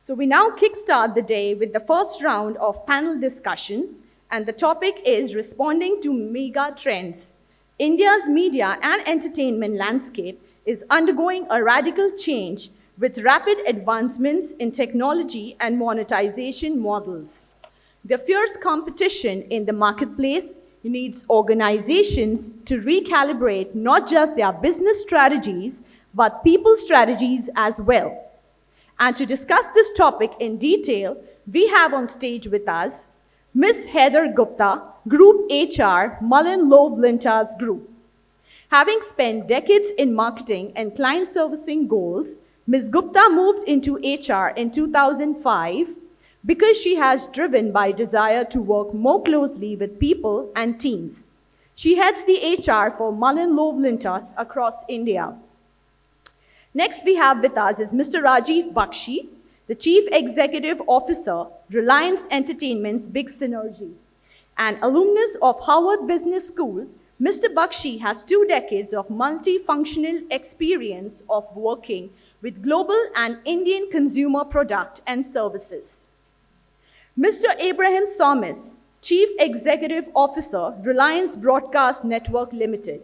So we now kickstart the day with the first round of panel discussion, and the topic is responding to mega trends. India's media and entertainment landscape is undergoing a radical change with rapid advancements in technology and monetization models. The fierce competition in the marketplace needs organizations to recalibrate not just their business strategies, but people strategies as well. And to discuss this topic in detail, we have on stage with us Ms. Heather Gupta, Group HR, MullenLowe Lintas Group. Having spent decades in marketing and client servicing goals, Ms. Gupta moved into HR in 2005 because she has driven by desire to work more closely with people and teams. She heads the HR for MullenLowe Lintas across India. Next we have with us is Mr. Rajiv Bakshi, the Chief Executive Officer, Reliance Entertainment's Big Synergy. An alumnus of Harvard Business School, Mr. Bakshi has 2 decades of multifunctional experience of working with global and Indian consumer product and services. Mr. Abraham Somis, Chief Executive Officer, Reliance Broadcast Network Limited,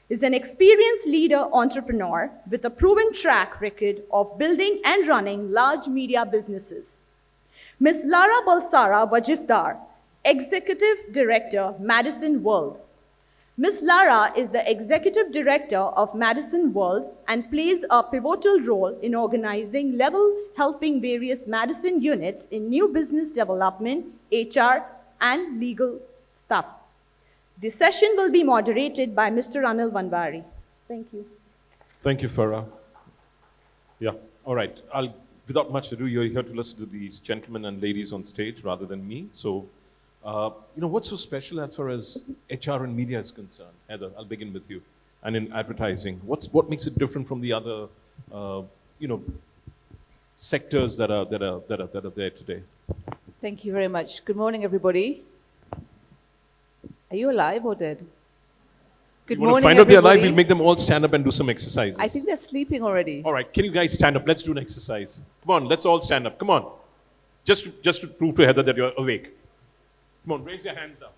is an experienced leader entrepreneur with a proven track record of building and running large media businesses. Ms. Lara Balsara Vajifdar, Executive Director, Madison World. Ms. Lara is the Executive Director of Madison World and plays a pivotal role in organizing level helping various Madison units in new business development, HR, and legal stuff. The session will be moderated by Mr. Anil Wanvari. Thank you. Thank you, Farah. Yeah, all right. Without much ado, you're here to listen to these gentlemen and ladies on stage rather than me. So, what's so special as far as HR and media is concerned? Heather, I'll begin with you. And in advertising, what makes it different from the other, sectors that are there today? Thank you very much. Good morning, everybody. Are you alive or dead? Good morning, find out they're alive, everybody. we'll make them all stand up and do some exercises. I think they're sleeping already. All right, can you guys stand up? Let's do an exercise. Come on, let's all stand up. Come on. Just to prove to Heather that you're awake. Come on, raise your hands up.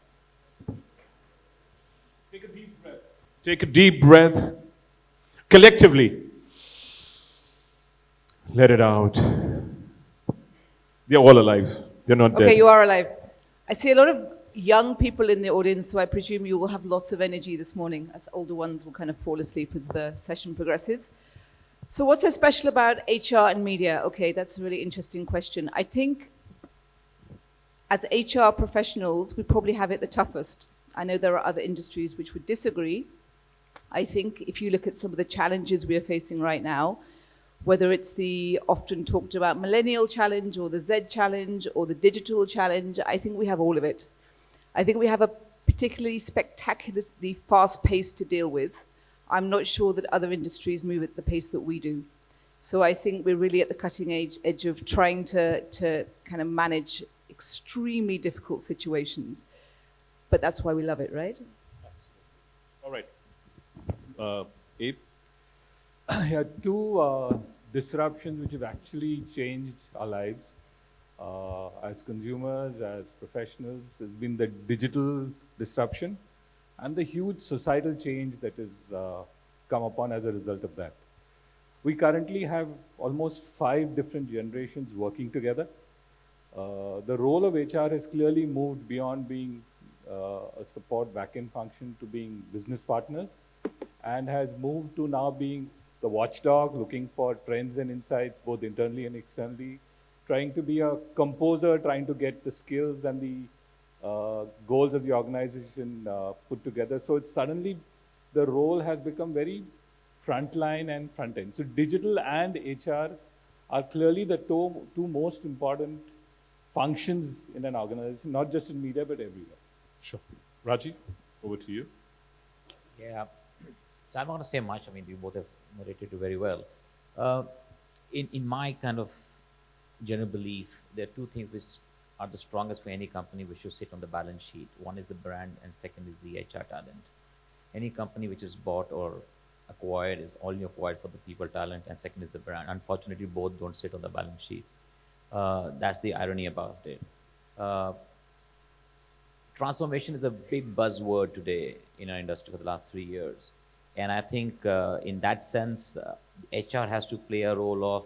Take a deep breath. Take a deep breath. Collectively. Let it out. They're all alive. They're not dead. Okay, you are alive. I see a lot of young people in the audience, so I presume you will have lots of energy this morning, as older ones will kind of fall asleep as the session progresses. So what's so special about HR and media? Okay, that's a really interesting question. I think as HR professionals, we probably have it the toughest. I know there are other industries which would disagree. I think if you look at some of the challenges we are facing right now, whether it's the often talked about millennial challenge or the Z challenge or the digital challenge, I think we have all of it. I think we have a particularly spectacularly fast pace to deal with. I'm not sure that other industries move at the pace that we do. So I think we're really at the cutting edge of trying to kind of manage extremely difficult situations. But that's why we love it, right? All right. Abe? Yeah, 2 disruptions which have actually changed our lives as consumers, as professionals, has been the digital disruption and the huge societal change that has come upon as a result of that. We currently have almost 5 different generations working together. The role of HR has clearly moved beyond being a support backend function to being business partners, and has moved to now being the watchdog, looking for trends and insights both internally and externally, trying to be a composer, trying to get the skills and the goals of the organization put together. So it's suddenly the role has become very frontline and front end. So digital and HR are clearly the 2 most important functions in an organization, not just in media, but everywhere. Sure. Rajiv, over to you. Yeah. So I'm not going to say much. I mean, you both have narrated it very well. In my kind of general belief, there are 2 things which are the strongest for any company which should sit on the balance sheet. One is the brand and second is the HR talent. Any company which is bought or acquired is only acquired for the people talent, and second is the brand. Unfortunately, both don't sit on the balance sheet. That's the irony about it. Uh, Transformation is a big buzzword today in our industry for the last 3 years. And I think in that sense, HR has to play a role of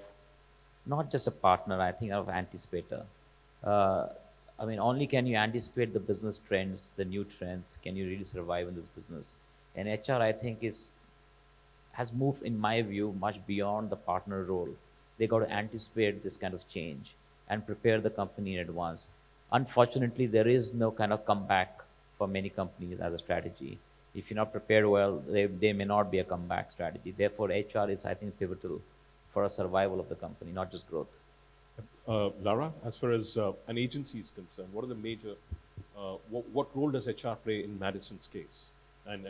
not just a partner, I think of anticipator. Uh, I mean, only can you anticipate the business trends, the new trends, can you really survive in this business? And HR, I think, has moved, in my view, much beyond the partner role. They got to anticipate this kind of change and prepare the company in advance. Unfortunately, there is no kind of comeback for many companies as a strategy. If you're not prepared well, they may not be a comeback strategy. Therefore, HR is, I think, pivotal for a survival of the company, not just growth. Lara, as far as an agency is concerned, what are the major, what role does HR play in Madison's case? And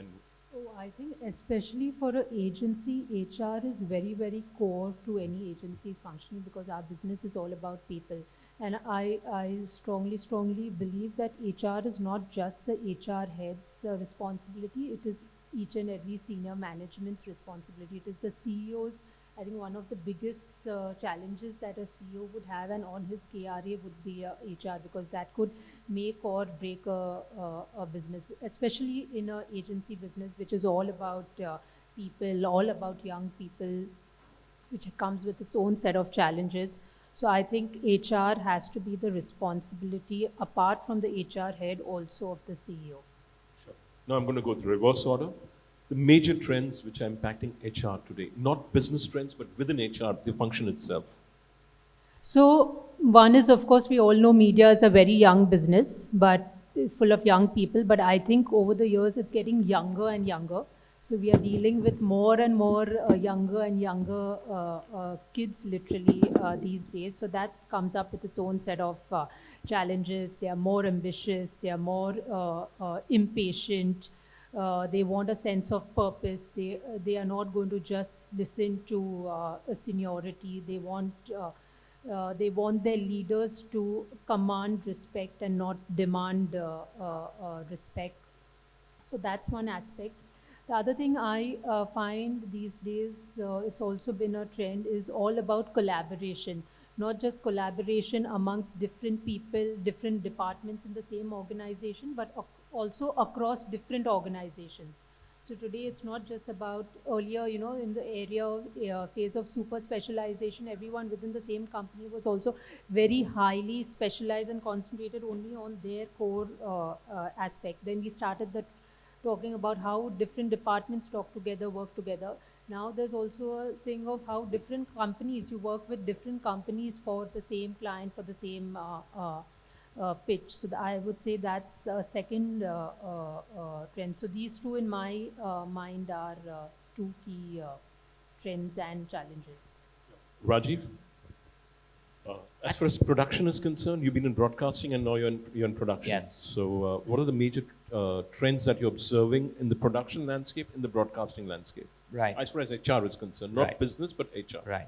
Oh, I think especially for an agency, HR is very, very core to any agency's functioning because our business is all about people. And I strongly, strongly believe that HR is not just the HR head's responsibility, it is each and every senior management's responsibility. It is the CEO's, I think one of the biggest challenges that a CEO would have and on his KRA would be HR because that could make or break a business, especially in an agency business, which is all about people, all about young people, which comes with its own set of challenges. So I think HR has to be the responsibility, apart from the HR head, also of the CEO. sure. Now I'm going to go through reverse order. The major trends which are impacting HR today, not business trends, but within HR, the function itself. So one is, of course, we all know media is a very young business, but full of young people. But I think over the years, it's getting younger and younger. So we are dealing with more and more younger and younger kids, literally, these days. So that comes up with its own set of challenges. They are more ambitious. They are more impatient. They want a sense of purpose. They are not going to just listen to a seniority. They want their leaders to command respect and not demand respect. So that's one aspect. The other thing I find these days, it's also been a trend, is all about collaboration. Not just collaboration amongst different people, different departments in the same organization, but also across different organizations. So today it's not just about earlier, in the area phase of super specialization, everyone within the same company was also very highly specialized and concentrated only on their core aspect. Then we started talking about how different departments talk together, work together. Now there's also a thing of how different companies, you work with different companies for the same client, for the same pitch. So I would say that's a second trend. So these two in my mind are two key trends and challenges. Rajiv, as far as production is concerned, you've been in broadcasting and now you're in production. Yes. So what are the major trends that you're observing in the production landscape, in the broadcasting landscape? Right. As far as HR is concerned, not Right. business, but HR. Right.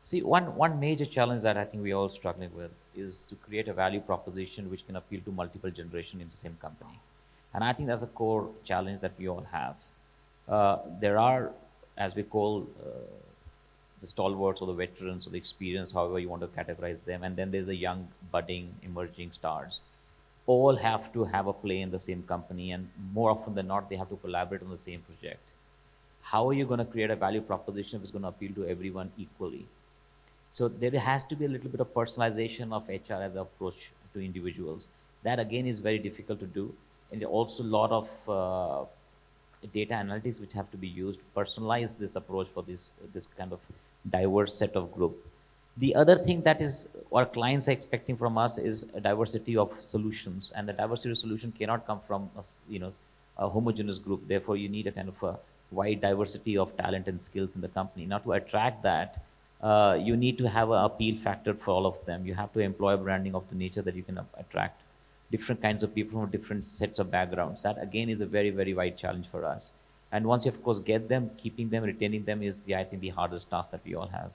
See, one major challenge that I think we're all struggling with is to create a value proposition which can appeal to multiple generations in the same company. And I think that's a core challenge that we all have. There are, as we call, the stalwarts or the veterans or the experience, however you want to categorize them, and then there's the young, budding, emerging stars. All have to have a play in the same company, and more often than not, they have to collaborate on the same project. How are you going to create a value proposition which is going to appeal to everyone equally? So there has to be a little bit of personalization of HR as an approach to individuals. That again is very difficult to do, and also a lot of data analytics which have to be used to personalize this approach for this kind of diverse set of group. The other thing that is our clients are expecting from us is a diversity of solutions, and the diversity of solution cannot come from a homogeneous group. Therefore, you need a kind of a wide diversity of talent and skills in the company. Now, to attract that, you need to have an appeal factor for all of them. You have to employ branding of the nature that you can attract different kinds of people from different sets of backgrounds. That again is a very, very wide challenge for us. And once you of course get them, keeping them, retaining them is I think the hardest task that we all have.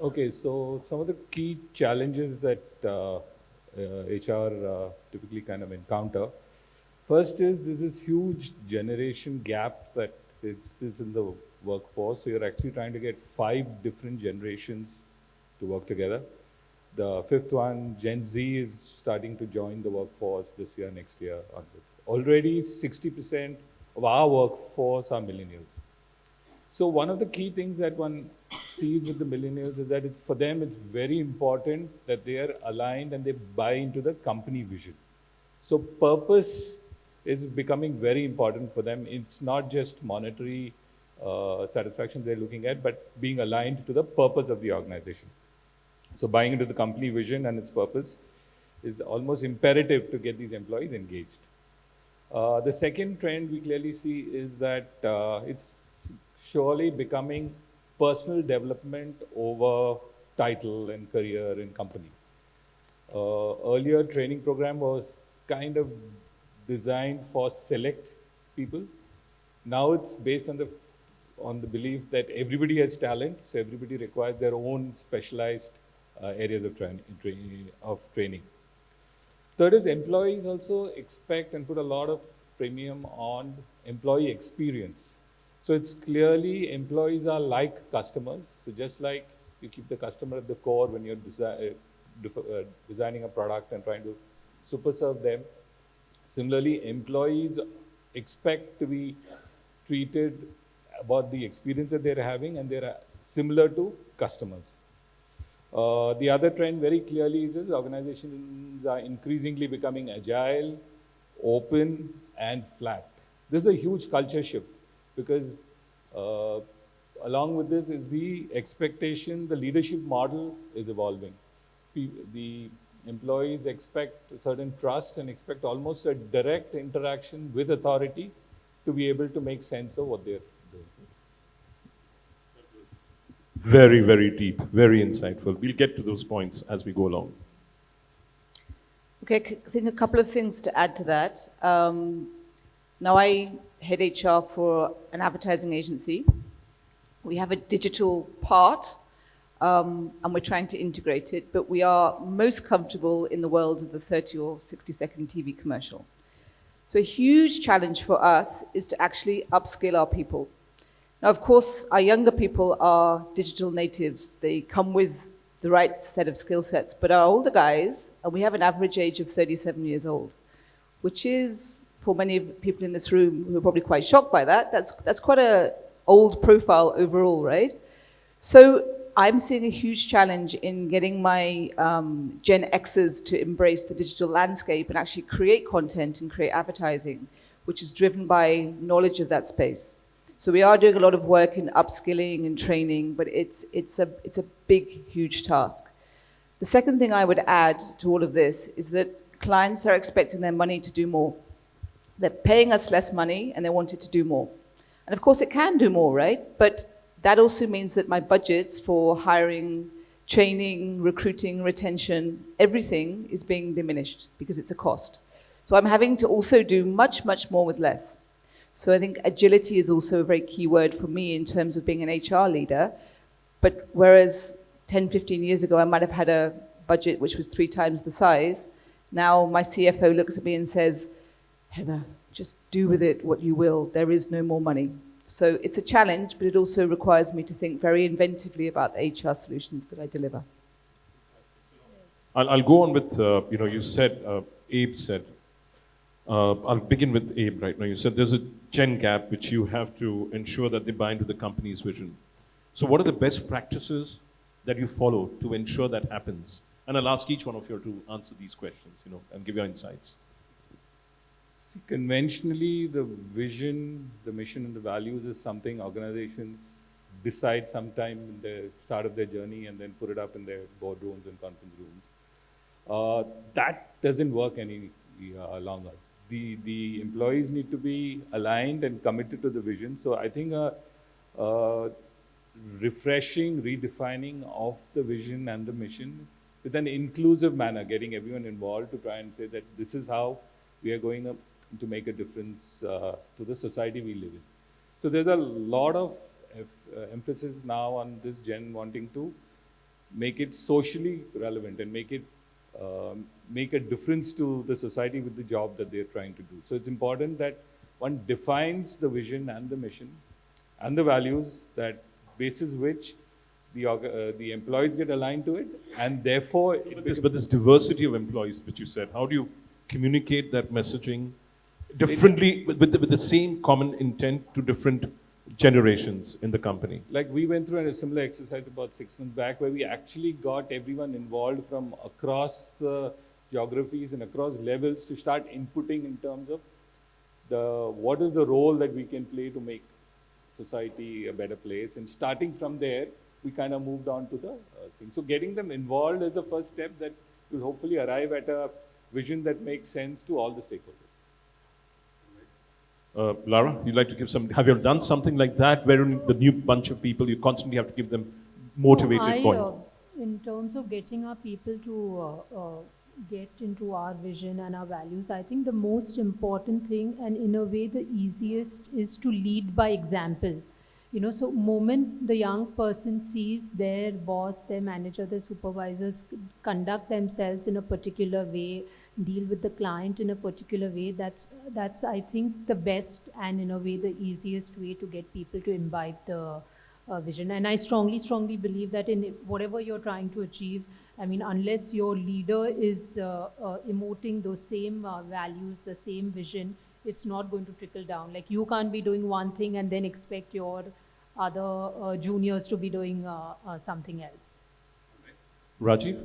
Okay, so some of the key challenges that HR typically kind of encounter. First is there's this huge generation gap that is in the workforce. So you're actually trying to get 5 different generations to work together. The 5th one, Gen Z, is starting to join the workforce this year, next year onwards. Already 60% of our workforce are millennials. So one of the key things that one sees with the millennials is that for them it's very important that they are aligned and they buy into the company vision. So purpose is becoming very important for them. It's not just monetary satisfaction they're looking at, but being aligned to the purpose of the organization. So buying into the company vision and its purpose is almost imperative to get these employees engaged. The second trend we clearly see is that it's surely becoming personal development over title and career in company. Earlier training program was kind of designed for select people. Now it's based on the belief that everybody has talent, so everybody requires their own specialized areas of training. Third is employees also expect and put a lot of premium on employee experience. So it's clearly employees are like customers. So just like you keep the customer at the core when you're designing a product and trying to super serve them, similarly employees expect to be treated about the experience that they're having, and they're similar to customers. The other trend very clearly is organizations are increasingly becoming agile, open, and flat. This is a huge culture shift because along with this is the expectation, the leadership model is evolving. The employees expect a certain trust and expect almost a direct interaction with authority to be able to make sense of what they're doing. Very, very deep, very insightful. We'll get to those points as we go along. Okay, I think a couple of things to add to that. Now I head HR for an advertising agency. We have a digital part, and we're trying to integrate it, but we are most comfortable in the world of the 30 or 60-second TV commercial. So a huge challenge for us is to actually upskill our people. Now, of course, our younger people are digital natives. They come with the right set of skill sets, but our older guys, and we have an average age of 37 years old, which is, for many people in this room who are probably quite shocked by that, that's quite an old profile overall, right? So I'm seeing a huge challenge in getting my Gen Xers to embrace the digital landscape and actually create content and create advertising, which is driven by knowledge of that space. So we are doing a lot of work in upskilling and training, but it's a big, huge task. The second thing I would add to all of this is that clients are expecting their money to do more. They're paying us less money and they want it to do more. And of course it can do more, right? But that also means that my budgets for hiring, training, recruiting, retention, everything is being diminished because it's a cost. So I'm having to also do much, much more with less. So I think agility is also a very key word for me in terms of being an HR leader. But whereas 10, 15 years ago, I might have had a budget which was 3 times the size, now my CFO looks at me and says, Heather, just do with it what you will. There is no more money. So it's a challenge, but it also requires me to think very inventively about the HR solutions that I deliver. I'll go on with, you said, Abe said, I'll begin with Abe right now. You said there's a gen gap which you have to ensure that they buy into the company's vision. So what are the best practices that you follow to ensure that happens? And I'll ask each one of you to answer these questions, and give your insights. See, conventionally, the vision, the mission, and the values is something organizations decide sometime in the start of their journey and then put it up in their boardrooms and conference rooms. That doesn't work any longer. The employees need to be aligned and committed to the vision. So I think refreshing, redefining of the vision and the mission with an inclusive manner, getting everyone involved to try and say that this is how we are going to make a difference to the society we live in. So there's a lot of emphasis now on this gen wanting to make it socially relevant and make a difference to the society with the job that they're trying to do. So it's important that one defines the vision and the mission and the values that basis which the employees get aligned to it, and therefore But this diversity of employees, which you said, how do you communicate that messaging differently with the same common intent to different generations in the company? Like we went through a similar exercise about 6 months back where we actually got everyone involved from across the geographies and across levels to start inputting in terms of what is the role that we can play to make society a better place. And starting from there, we kind of moved on to the thing. So getting them involved is the first step that will hopefully arrive at a vision that makes sense to all the stakeholders. Lara, you'd like to give some, have you done something like that where the new bunch of people, you constantly have to give them motivated point? In terms of getting our people to get into our vision and our values, I think the most important thing, and in a way the easiest, is to lead by example. You know, so moment the young person sees their boss, their manager, their supervisors conduct themselves in a particular way, deal with the client in a particular way, that's I think the best and in a way the easiest way to get people to imbibe the vision. And I strongly believe that in whatever you're trying to achieve, I mean, unless your leader is emoting those same values, the same vision, it's not going to trickle down. Like, you can't be doing one thing and then expect your other juniors to be doing something else. Rajiv?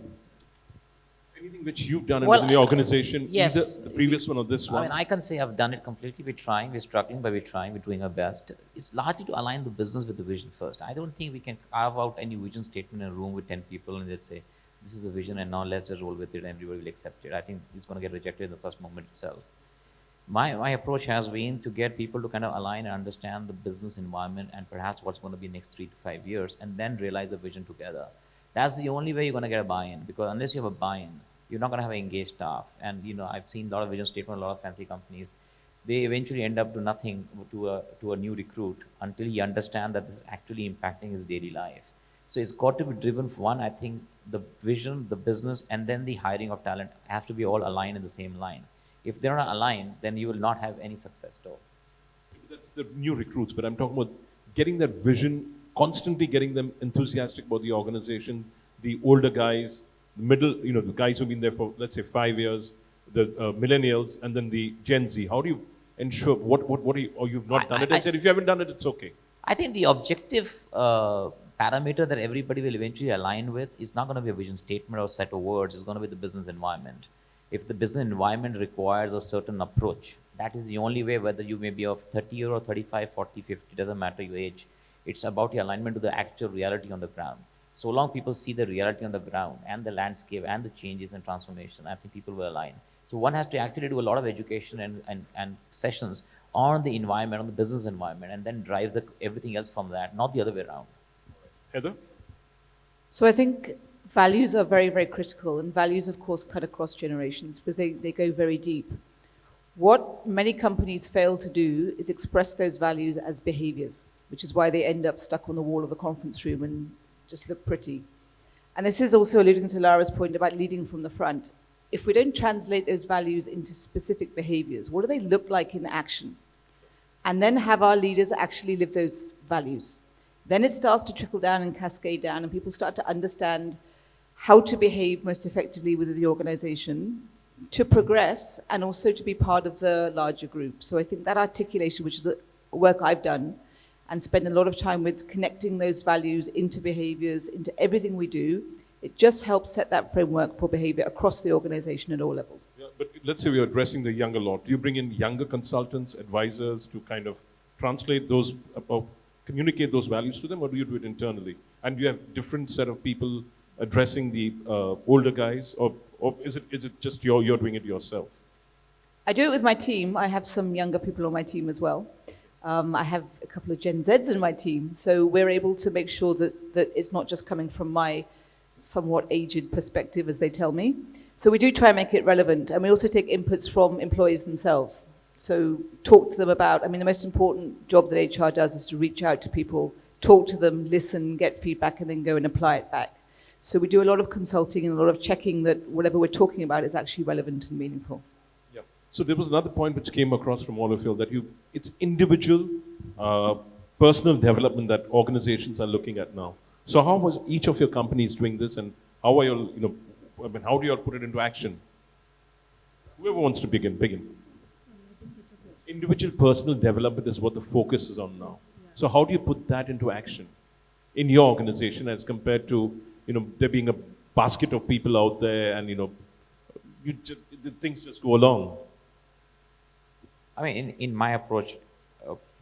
Anything which you've done Well, in the organization, yes. either the previous one or this one? I mean, I can say I've done it completely. We're trying, we're struggling, but we're trying, we're doing our best. It's largely to align the business with the vision first. I don't think we can carve out any vision statement in a room with 10 people and just say, this is a vision and now let's just roll with it and everybody will accept it. I think it's going to get rejected in the first moment itself. My approach has been to get people to kind of align and understand the business environment and perhaps what's going to be next 3 to 5 years, and then realize a vision together. That's the only way you're going to get a buy-in, because unless you have a buy-in, you're not going to have an engaged staff. And you know, I've seen a lot of vision statements, a lot of fancy companies. They eventually end up to nothing to a new recruit until you understand that this is actually impacting his daily life. So it's got to be driven for one. I think the vision, the business, and then the hiring of talent have to be all aligned in the same line. If they're not aligned, then you will not have any success at all. That's the new recruits, but I'm talking about getting that vision, constantly getting them enthusiastic about the organization, the older guys, the middle, you know, the guys who've been there for, let's say, 5 years, the millennials, and then the Gen Z. How do you ensure, what are you, or you've not done it? I said, if you haven't done it, it's okay. I think the objective parameter that everybody will eventually align with is not going to be a vision statement or set of words. It's going to be the business environment. If the business environment requires a certain approach, that is the only way, whether you may be of 30 or 35, 40, 50, doesn't matter your age. It's about the alignment to the actual reality on the ground. So long people see the reality on the ground and the landscape and the changes and transformation, I think people will align. So one has to actually do a lot of education and sessions on the environment, on the business environment, and then drive everything else from that, not the other way around. Heather? So I think values are very, very critical, and values, of course, cut across generations because they go very deep. What many companies fail to do is express those values as behaviors, which is why they end up stuck on the wall of the conference room and just look pretty. And this is also alluding to Lara's point about leading from the front. If we don't translate those values into specific behaviors, what do they look like in action? And then have our leaders actually live those values. Then it starts to trickle down and cascade down, and people start to understand how to behave most effectively within the organization, to progress, and also to be part of the larger group. So I think that articulation, which is work I've done, and spend a lot of time with connecting those values into behaviors, into everything we do, it just helps set that framework for behavior across the organization at all levels. Yeah, but let's say we're addressing the younger lot. Do you bring in younger consultants, advisors to kind of translate those, communicate those values to them, or do you do it internally? And do you have different set of people addressing the older guys, or is it just you're doing it yourself? I do it with my team. I have some younger people on my team as well. I have a couple of Gen Zs in my team, so we're able to make sure that it's not just coming from my somewhat aged perspective, as they tell me. So we do try and make it relevant, and we also take inputs from employees themselves. So talk to them about, I mean, the most important job that HR does is to reach out to people, talk to them, listen, get feedback, and then go and apply it back. So we do a lot of consulting and a lot of checking that whatever we're talking about is actually relevant and meaningful. So there was another point which came across from all of you, that it's individual personal development that organizations are looking at now. So how was each of your companies doing this, and how are you, how do you all put it into action? Whoever wants to begin. Individual personal development is what the focus is on now. So how do you put that into action in your organization as compared to, there being a basket of people out there and, things just go along? I mean, in my approach,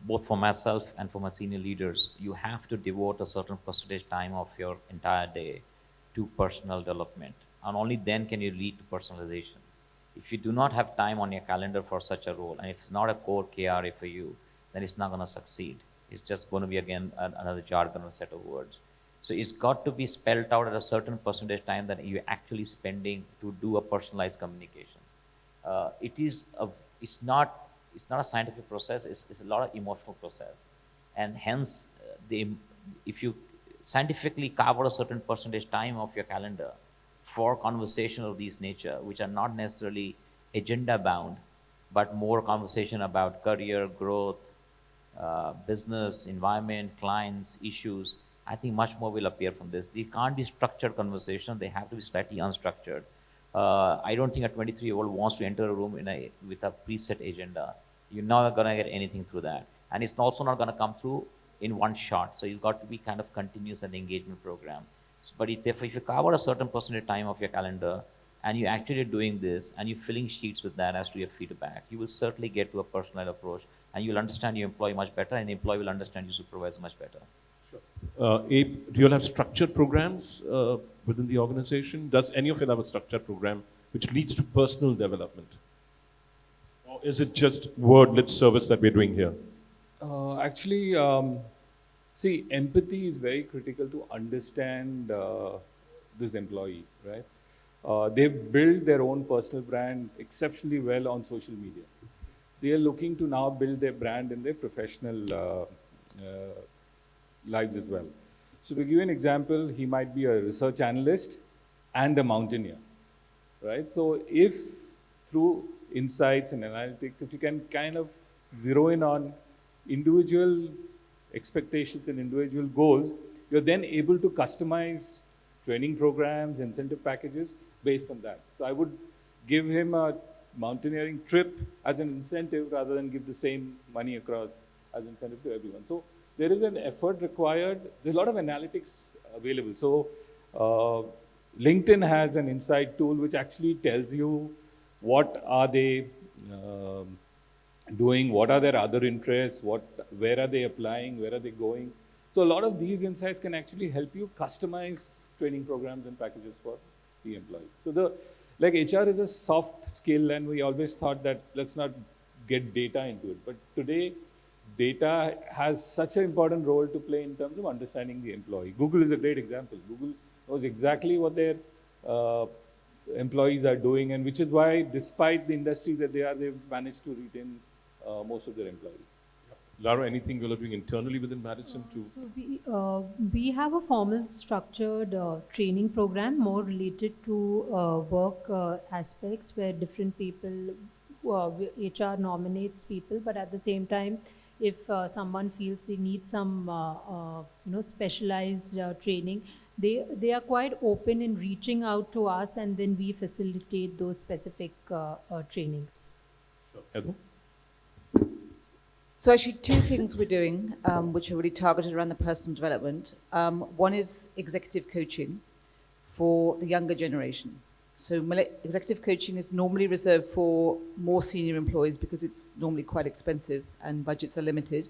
both for myself and for my senior leaders, you have to devote a certain percentage time of your entire day to personal development. And only then can you lead to personalization. If you do not have time on your calendar for such a role, and if it's not a core KRA for you, then it's not going to succeed. It's just going to be, again, another jargon or set of words. So it's got to be spelled out at a certain percentage time that you're actually spending to do a personalized communication. It's not a scientific process, it's a lot of emotional process. And hence, if you scientifically carve out a certain percentage time of your calendar for conversation of these nature, which are not necessarily agenda bound, but more conversation about career, growth, business, environment, clients, issues, I think much more will appear from this. They can't be structured conversation, they have to be slightly unstructured. I don't think a 23-year-old wants to enter a room with a preset agenda. You're not going to get anything through that. And it's also not going to come through in one shot. So you've got to be kind of continuous and engagement program. But if you carve out a certain percentage time of your calendar and you're actually doing this and you're filling sheets with that as to your feedback, you will certainly get to a personalized approach and you'll understand your employee much better and the employee will understand your supervisor much better. Sure. Abe, do you all have structured programs within the organization? Does any of you have a structured program which leads to personal development? Or is it just word lip service that we're doing here? Actually, see, empathy is very critical to understand this employee, right? They've built their own personal brand exceptionally well on social media. They are looking to now build their brand in their professional lives as well. So to give you an example, he might be a research analyst and a mountaineer, right? So if through insights and analytics, if you can kind of zero in on individual expectations and individual goals, you're then able to customize training programs, incentive packages based on that. So I would give him a mountaineering trip as an incentive rather than give the same money across as incentive to everyone. So there is an effort required. There's a lot of analytics available. So LinkedIn has an insight tool which actually tells you what are they doing, what are their other interests, where are they applying, where are they going. So a lot of these insights can actually help you customize training programs and packages for the employee. So HR is a soft skill, and we always thought that let's not get data into it. But today, data has such an important role to play in terms of understanding the employee. Google is a great example. Google knows exactly what their employees are doing, and which is why, despite the industry that they are, they've managed to retain most of their employees. Lara, anything you're doing internally within Madison So we have a formal structured training program more related to work aspects where different people, HR nominates people, but at the same time, if someone feels they need some specialized training, they are quite open in reaching out to us, and then we facilitate those specific trainings. Sure. Heather? So actually two things we're doing, which are really targeted around the personal development. One is executive coaching for the younger generation. So executive coaching is normally reserved for more senior employees because it's normally quite expensive and budgets are limited.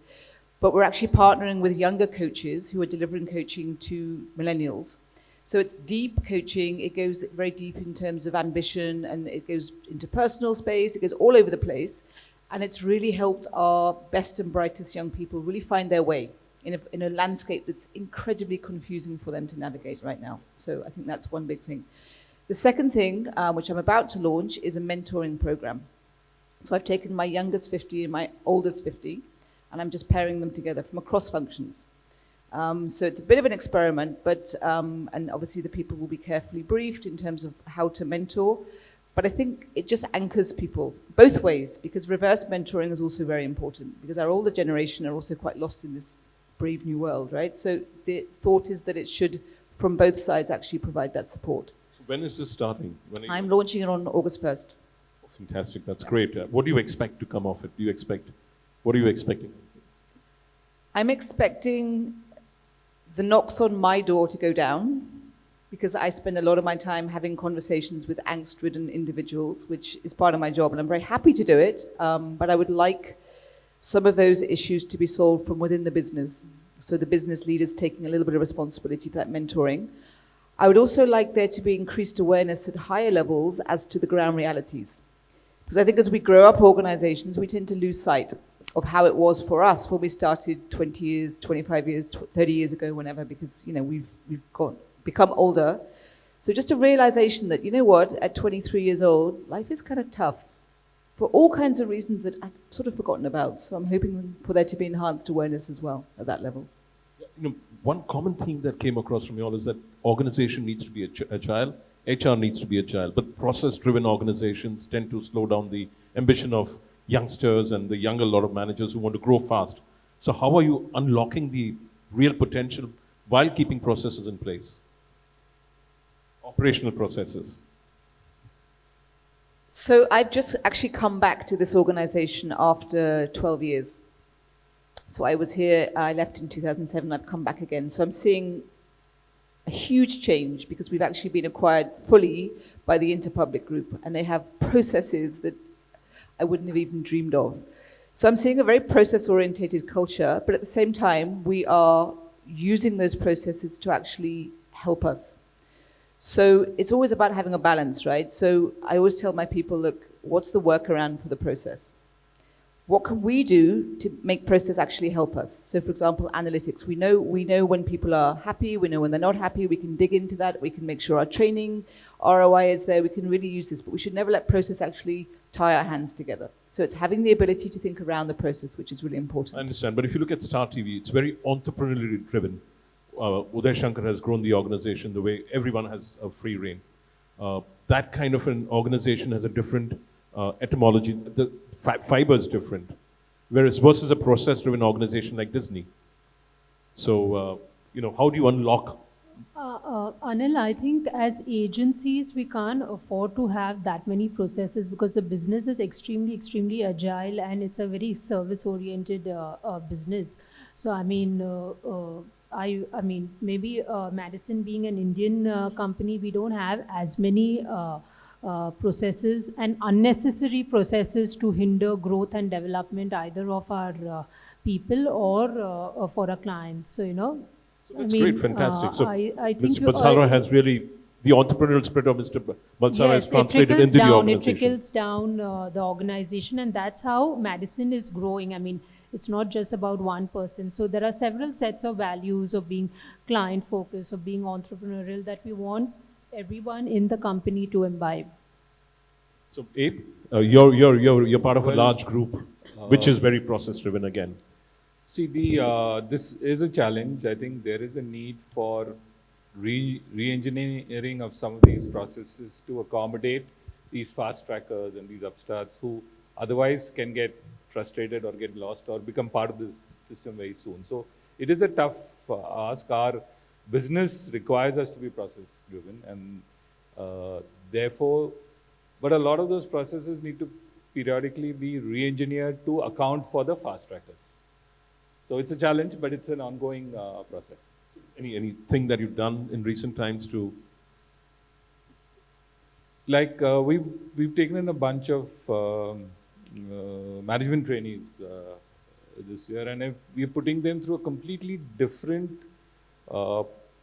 But we're actually partnering with younger coaches who are delivering coaching to millennials. So it's deep coaching. It goes very deep in terms of ambition, and it goes into personal space. It goes all over the place. And it's really helped our best and brightest young people really find their way in a landscape that's incredibly confusing for them to navigate right now. So I think that's one big thing. The second thing, which I'm about to launch, is a mentoring program. So I've taken my youngest 50 and my oldest 50, and I'm just pairing them together from across functions. So it's a bit of an experiment, but and obviously the people will be carefully briefed in terms of how to mentor. But I think it just anchors people both ways, because reverse mentoring is also very important, because our older generation are also quite lost in this brave new world, right? So the thought is that it should, from both sides, actually provide that support. So when is this starting? When are you I'm launching it on August 1st. Oh, fantastic, that's great. What do you expect to come off it? What are you expecting? I'm expecting the knocks on my door to go down, because I spend a lot of my time having conversations with angst-ridden individuals, which is part of my job, and I'm very happy to do it. But I would like some of those issues to be solved from within the business. So the business leaders taking a little bit of responsibility for that mentoring. I would also like there to be increased awareness at higher levels as to the ground realities. Because I think as we grow up organizations, we tend to lose sight of how it was for us when we started 20 years, 25 years, 30 years ago, whenever, because, we've become older. So just a realization that, at 23 years old, life is kind of tough for all kinds of reasons that I've sort of forgotten about. So I'm hoping for there to be enhanced awareness as well at that level. One common theme that came across from you all is that organization needs to be agile, HR needs to be agile, but process-driven organizations tend to slow down the ambition of youngsters and the younger lot of managers who want to grow fast. So how are you unlocking the real potential while keeping processes in place? Operational processes. So I've just actually come back to this organization after 12 years. So I was here, I left in 2007, I've come back again. So I'm seeing a huge change because we've actually been acquired fully by the Interpublic Group, and they have processes that I wouldn't have even dreamed of. So I'm seeing a very process-orientated culture, but at the same time, we are using those processes to actually help us. So it's always about having a balance, right? So I always tell my people, look, what's the workaround for the process? What can we do to make process actually help us? So for example, analytics. We know when people are happy, we know when they're not happy, we can dig into that, we can make sure our training, ROI is there, we can really use this, but we should never let process actually tie our hands together. So it's having the ability to think around the process, which is really important. I understand, but if you look at Star TV, it's very entrepreneurially driven. Uday Shankar has grown the organization the way everyone has a free reign. That kind of an organization has a different etymology. The fiber is different, whereas versus a process-driven organization like Disney. So, how do you unlock? Anil, I think as agencies, we can't afford to have that many processes because the business is extremely, extremely agile and it's a very service-oriented business. So, I mean, maybe Madison being an Indian company, we don't have as many processes and unnecessary processes to hinder growth and development either of our people or for our clients. So, So that's great, fantastic. So I think Mr. Balsara has really, the entrepreneurial spirit of Mr. Balsara has translated into the organization. It trickles down the organization, and that's how Madison is growing. I mean, it's not just about one person. So there are several sets of values of being client-focused, of being entrepreneurial that we want everyone in the company to imbibe. So Abe, you're part of a large group, which is very process-driven again. See, this is a challenge. I think there is a need for re-engineering of some of these processes to accommodate these fast trackers and these upstarts who otherwise can get frustrated or get lost or become part of the system very soon. So it is a tough ask. Our business requires us to be process driven, and therefore, but a lot of those processes need to periodically be re-engineered to account for the fast trackers. So it's a challenge, but it's an ongoing process. Anything that you've done in recent times to? Like we've taken in a bunch of management trainees this year, and we're putting them through a completely different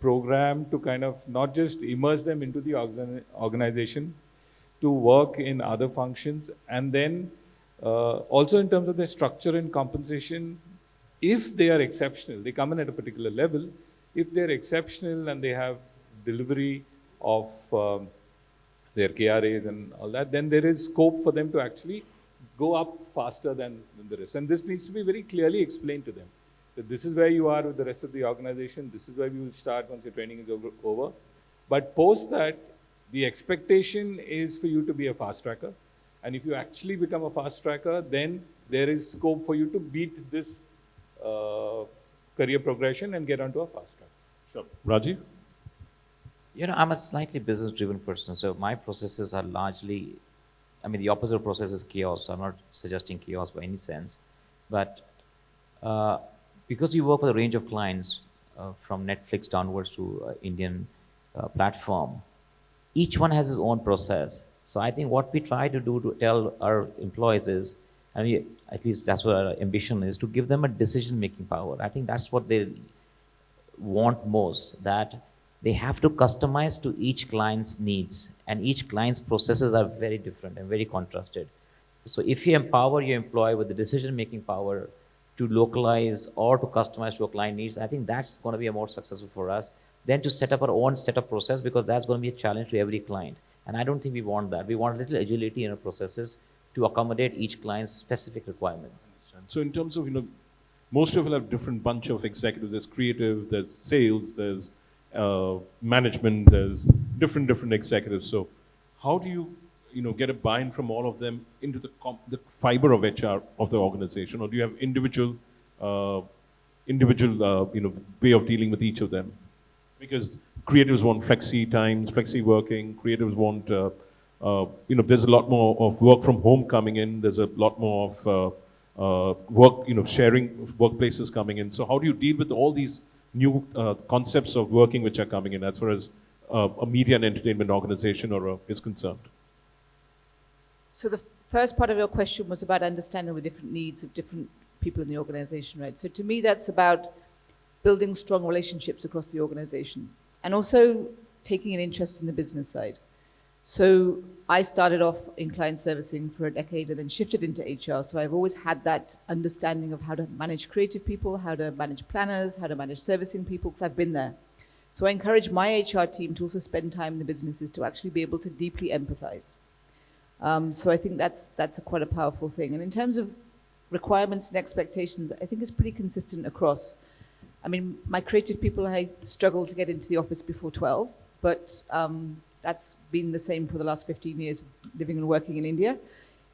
program to kind of not just immerse them into the organization, to work in other functions, and then also in terms of their structure and compensation. If they are exceptional, they come in at a particular level. If they're exceptional and they have delivery of their KRAs and all that, then there is scope for them to actually go up faster than the rest. And this needs to be very clearly explained to them, that this is where you are with the rest of the organization, this is where we will start once your training is over. But post that, the expectation is for you to be a fast tracker. And if you actually become a fast tracker, then there is scope for you to beat this career progression and get onto a fast track. Sure. Rajiv? I'm a slightly business-driven person, so my processes are largely, the opposite process is chaos. I'm not suggesting chaos by any sense, but because we work with a range of clients, from Netflix downwards to Indian platform, each one has its own process. So I think what we try to do to tell our employees is, at least that's what our ambition is, to give them a decision-making power. I think that's what they want most, that they have to customize to each client's needs, and each client's processes are very different and very contrasted. So if you empower your employee with the decision-making power to localize or to customize to a client needs, I think that's going to be a more successful for us than to set up our own set of process, because that's going to be a challenge to every client. And I don't think we want that. We want a little agility in our processes to accommodate each client's specific requirements. So in terms of, most people have different bunch of executives. There's creative, there's sales, there's management, there's different executives. So how do you, get a buy-in from all of them into the fiber of HR of the organization? Or do you have individual way of dealing with each of them? Because creatives want flexi times, flexi working. Creatives want, there's a lot more of work from home coming in. There's a lot more of work, sharing of workplaces coming in. So how do you deal with all these new concepts of working which are coming in as far as a media and entertainment organization is concerned? So the first part of your question was about understanding the different needs of different people in the organization, right? So to me, that's about building strong relationships across the organization and also taking an interest in the business side. So I started off in client servicing for a decade and then shifted into HR. So I've always had that understanding of how to manage creative people, how to manage planners, how to manage servicing people, because I've been there. So I encourage my HR team to also spend time in the businesses to actually be able to deeply empathize. So I think that's quite a powerful thing. And in terms of requirements and expectations, I think it's pretty consistent across. My creative people, I struggle to get into the office before 12, but that's been the same for the last 15 years living and working in India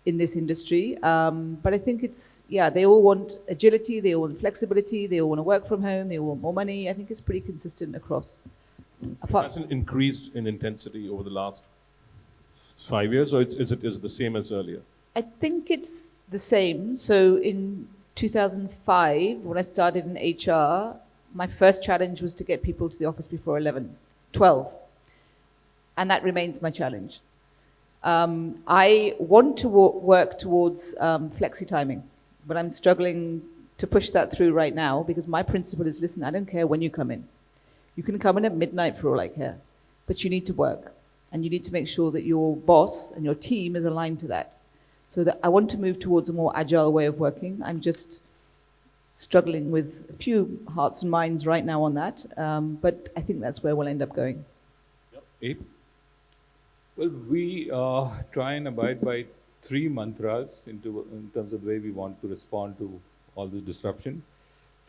in this industry. But I think they all want agility, they all want flexibility, they all want to work from home, they all want more money. I think it's pretty consistent across. Has it increased in intensity over the last 5 years, or is it the same as earlier? I think it's the same. So in 2005, when I started in HR, my first challenge was to get people to the office before 12. And that remains my challenge. I want to work towards flexi timing, but I'm struggling to push that through right now because my principle is, listen, I don't care when you come in. You can come in at midnight for all I care, but you need to work. And you need to make sure that your boss and your team is aligned to that. So that I want to move towards a more agile way of working. I'm just struggling with a few hearts and minds right now on that. But I think that's where we'll end up going. Yep. Abe? Well, we try and abide by 3 mantras in terms of the way we want to respond to all this disruption.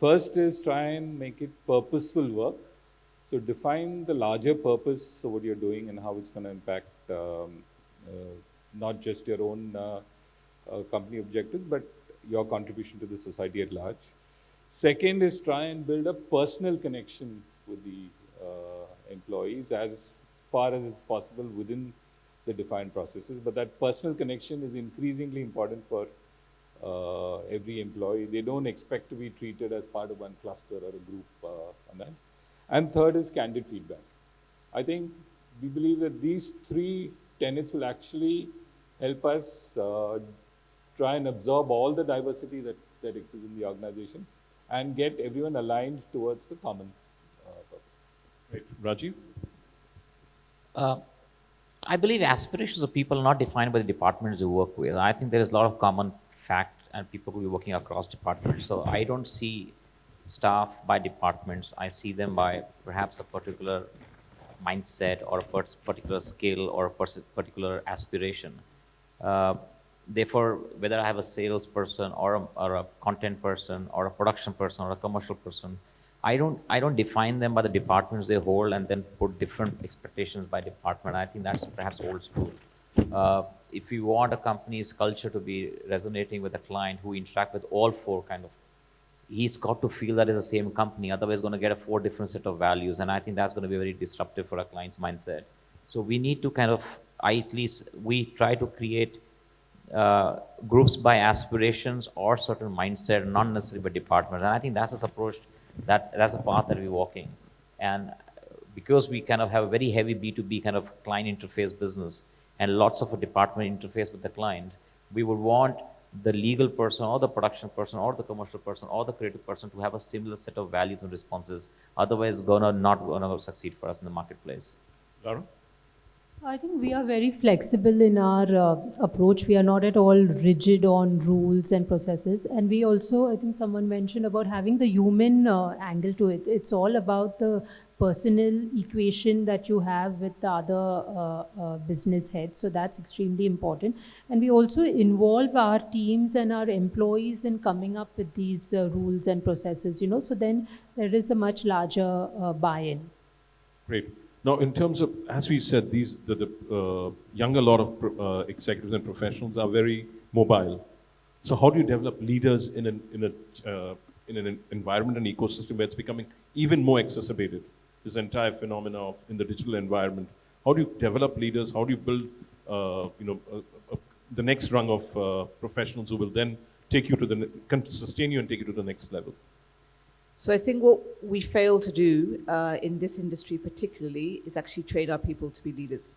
First is try and make it purposeful work. So define the larger purpose of what you're doing and how it's going to impact not just your own company objectives, but your contribution to the society at large. Second is try and build a personal connection with the employees as far as it's possible within the defined processes. But that personal connection is increasingly important for every employee. They don't expect to be treated as part of one cluster or a group on that. And third is candid feedback. I think we believe that these 3 tenets will actually help us try and absorb all the diversity that exists in the organization and get everyone aligned towards the common purpose. Right. Rajiv? I believe aspirations of people are not defined by the departments they work with. I think there is a lot of common fact and people will be working across departments. So I don't see staff by departments. I see them by perhaps a particular mindset or a particular skill or a particular aspiration. Therefore, whether I have a salesperson or a content person or a production person or a commercial person, I don't define them by the departments they hold and then put different expectations by department. I think that's perhaps old school. If you want a company's culture to be resonating with a client who interact with all 4 kind of he's got to feel that it's the same company. Otherwise, going to get a 4 different set of values, and I think that's going to be very disruptive for our client's mindset. So we need to kind of, at least we try to create groups by aspirations or certain mindset, not necessarily by department. And I think that's the approach, that's the path that we're walking. And because we kind of have a very heavy B2B kind of client interface business and lots of a department interface with the client, we would want the legal person or the production person or the commercial person or the creative person to have a similar set of values and responses. Otherwise, not gonna succeed for us in the marketplace. Lara? I think we are very flexible in our approach. We are not at all rigid on rules and processes. And we also, I think someone mentioned about having the human angle to it. It's all about the personal equation that you have with the other business heads. So that's extremely important. And we also involve our teams and our employees in coming up with these rules and processes, so then there is a much larger buy-in. Great. Now, in terms of, as we said, the younger lot of executives and professionals are very mobile. So how do you develop leaders in an environment and ecosystem where it's becoming even more exacerbated? This entire phenomena of in the digital environment. How do you develop leaders? How do you build, the next rung of professionals who will then take you to sustain you and take you to the next level? So I think what we fail to do in this industry particularly is actually train our people to be leaders.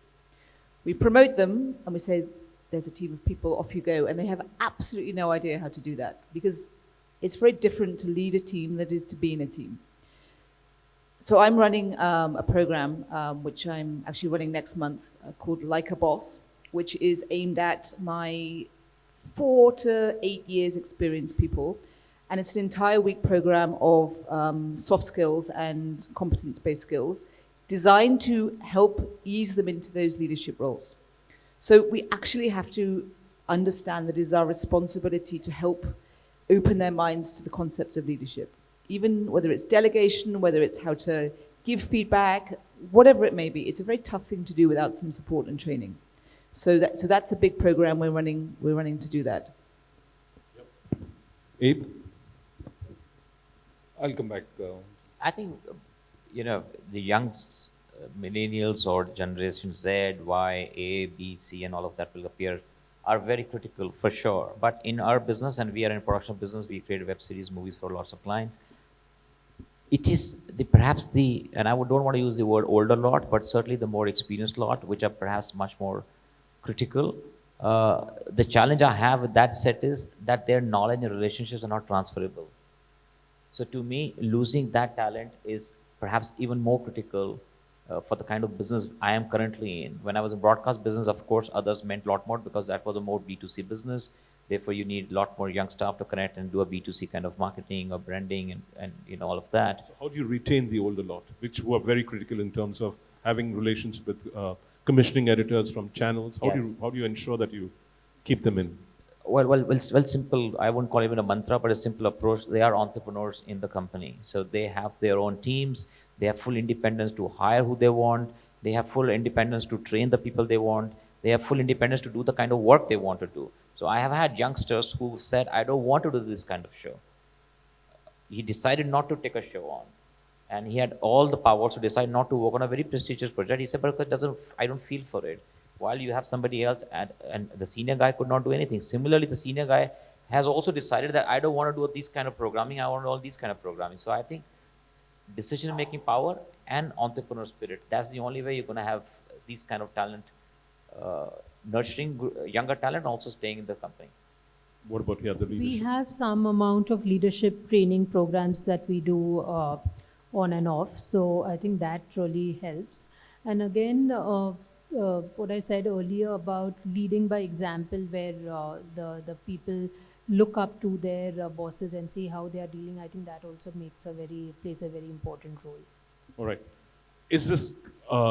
We promote them and we say, there's a team of people, off you go. And they have absolutely no idea how to do that because it's very different to lead a team than it is to be in a team. So I'm running a program, which I'm actually running next month called Like a Boss, which is aimed at my 4 to 8 years experienced people. And it's an entire week program of soft skills and competence-based skills designed to help ease them into those leadership roles. So we actually have to understand that it is our responsibility to help open their minds to the concepts of leadership. Even whether it's delegation, whether it's how to give feedback, whatever it may be, it's a very tough thing to do without some support and training. So that's a big program we're running to do that. Yep. Abe? I'll come back. I think, the young millennials or Generation Z, Y, A, B, C, and all of that will appear are very critical for sure. But in our business, and we are in production business, we create web series, movies for lots of clients. It is perhaps and I don't want to use the word older lot, but certainly the more experienced lot, which are perhaps much more critical. The challenge I have with that set is that their knowledge and relationships are not transferable. So to me, losing that talent is perhaps even more critical for the kind of business I am currently in. When I was in broadcast business, of course, others meant a lot more because that was a more B2C business. Therefore, you need a lot more young staff to connect and do a B2C kind of marketing or branding and all of that. So how do you retain the older lot, who are very critical in terms of having relations with commissioning editors from channels? How do you ensure that you keep them in? Well, simple. I wouldn't call it even a mantra, but a simple approach. They are entrepreneurs in the company. So they have their own teams. They have full independence to hire who they want. They have full independence to train the people they want. They have full independence to do the kind of work they want to do. So I have had youngsters who said, I don't want to do this kind of show. He decided not to take a show on. And he had all the power to decide not to work on a very prestigious project. He said, but I don't feel for it. While you have somebody else, and the senior guy could not do anything. Similarly, the senior guy has also decided that I don't want to do this kind of programming, I want all these kind of programming. So I think decision-making power and entrepreneur spirit, that's the only way you're going to have these kind of talent, nurturing younger talent, also staying in the company. What about the other leadership? We have some amount of leadership training programs that we do on and off. So I think that really helps. And again, what I said earlier about leading by example, where the people look up to their bosses and see how they are dealing, I think that also plays a very important role. All right. Is this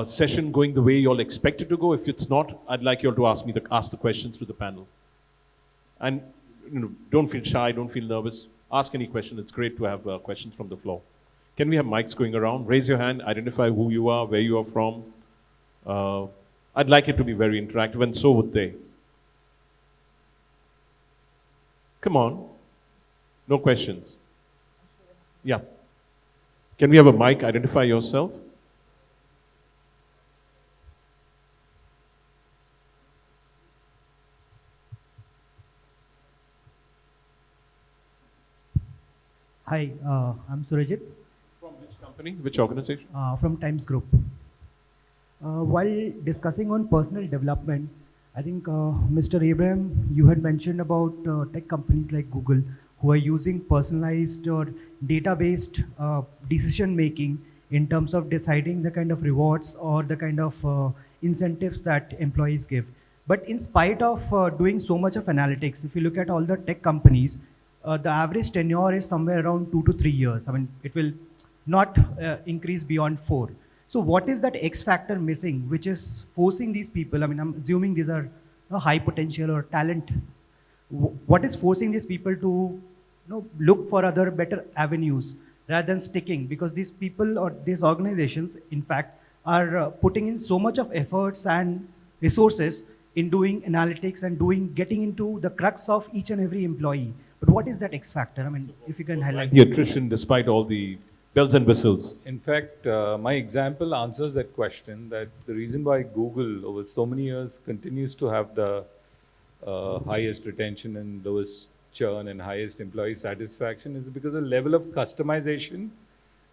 session going the way you all expect it to go? If it's not, I'd like you all to ask the questions to the panel. And don't feel shy, don't feel nervous. Ask any question. It's great to have questions from the floor. Can we have mics going around? Raise your hand, identify who you are, where you are from. I'd like it to be very interactive, and so would they. Come on. No questions. Yeah. Can we have a mic? Identify yourself. Hi, I'm Surajit From which company? Which organization? from Times Group. While discussing on personal development, I think Mr. Abraham, you had mentioned about tech companies like Google who are using personalized or data-based decision making in terms of deciding the kind of rewards or the kind of incentives that employees give. But in spite of doing so much of analytics, if you look at all the tech companies, the average tenure is somewhere around 2 to 3 years. I mean, it will not increase beyond 4. So what is that X factor missing, which is forcing these people? I mean, I'm assuming these are high potential or talent. What is forcing these people to look for other better avenues rather than sticking? Because these people or these organizations, in fact, are putting in so much of efforts and resources in doing analytics and getting into the crux of each and every employee. But what is that X factor? I mean, if you can highlight. The attrition despite all the bells and whistles. In fact, my example answers that question, that the reason why Google over so many years continues to have the highest retention and lowest churn and highest employee satisfaction is because of the level of customization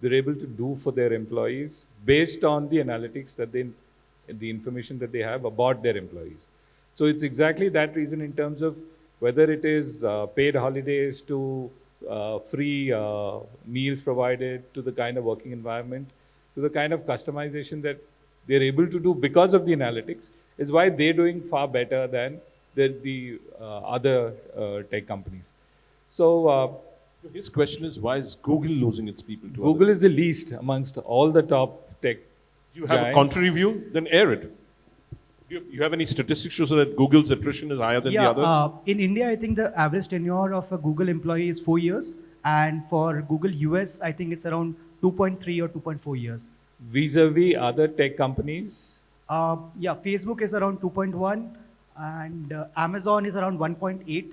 they're able to do for their employees based on the analytics that the information that they have about their employees. So it's exactly that reason in terms of whether it is paid holidays to free meals provided, to the kind of working environment, to the kind of customization that they're able to do because of the analytics, is why they're doing far better than the other tech companies. So his question is, why is Google losing its people to Google is the least amongst all the top tech You have a contrary view? Then air it. You have any statistics to show that Google's attrition is higher than the others? In India, I think the average tenure of a Google employee is 4 years. And for Google US, I think it's around 2.3 or 2.4 years. Vis-a-vis other tech companies? Facebook is around 2.1 and Amazon is around 1.8.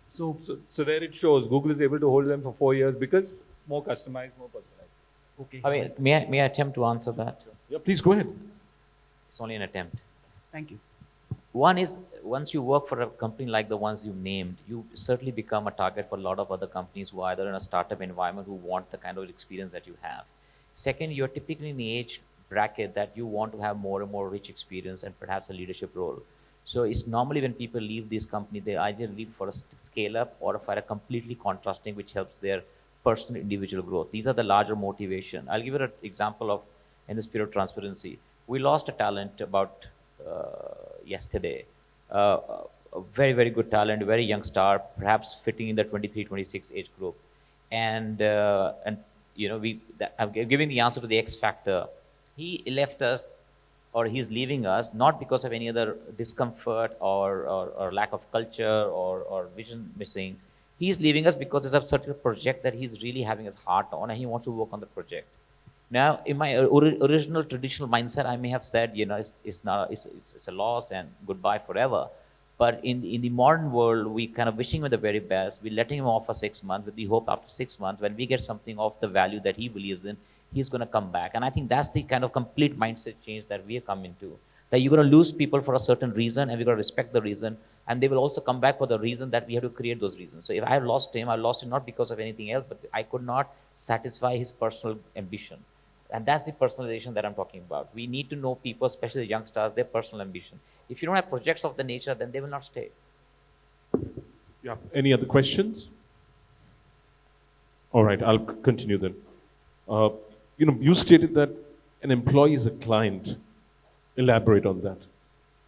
So there it shows Google is able to hold them for 4 years because more customized, more personalized. Okay. I mean, may I attempt to answer that? Yeah, please go ahead. It's only an attempt. Thank you. One is, once you work for a company like the ones you named, you certainly become a target for a lot of other companies who are either in a startup environment who want the kind of experience that you have. Second, you're typically in the age bracket that you want to have more and more rich experience and perhaps a leadership role. So it's normally when people leave this company, they either leave for a scale up or for a completely contrasting, which helps their personal individual growth. These are the larger motivation. I'll give you an example of, in the spirit of transparency, we lost a talent about yesterday, a very, very good talent, a very young star, perhaps fitting in the 23, 26 age group. And you know, I'm giving the answer to the X factor. He left us, or he's leaving us, not because of any other discomfort or lack of culture or vision missing. He's leaving us because there's a certain project that he's really having his heart on and he wants to work on the project. Now, in my original traditional mindset, I may have said, you know, it's a loss and goodbye forever. But in the modern world, we kind of wishing him the very best. We're letting him off for 6 months with the hope after 6 months, when we get something of the value that he believes in, he's going to come back. And I think that's the kind of complete mindset change that we have come into. That you're going to lose people for a certain reason, and we're going to respect the reason. And they will also come back for the reason that we have to create those reasons. So if I lost him not because of anything else, but I could not satisfy his personal ambition. And that's the personalization that I'm talking about. We need to know people, especially the youngsters, their personal ambition. If you don't have projects of the nature, then they will not stay. Yeah. Any other questions? All right, I'll continue then. You know, you stated that an employee is a client. Elaborate on that.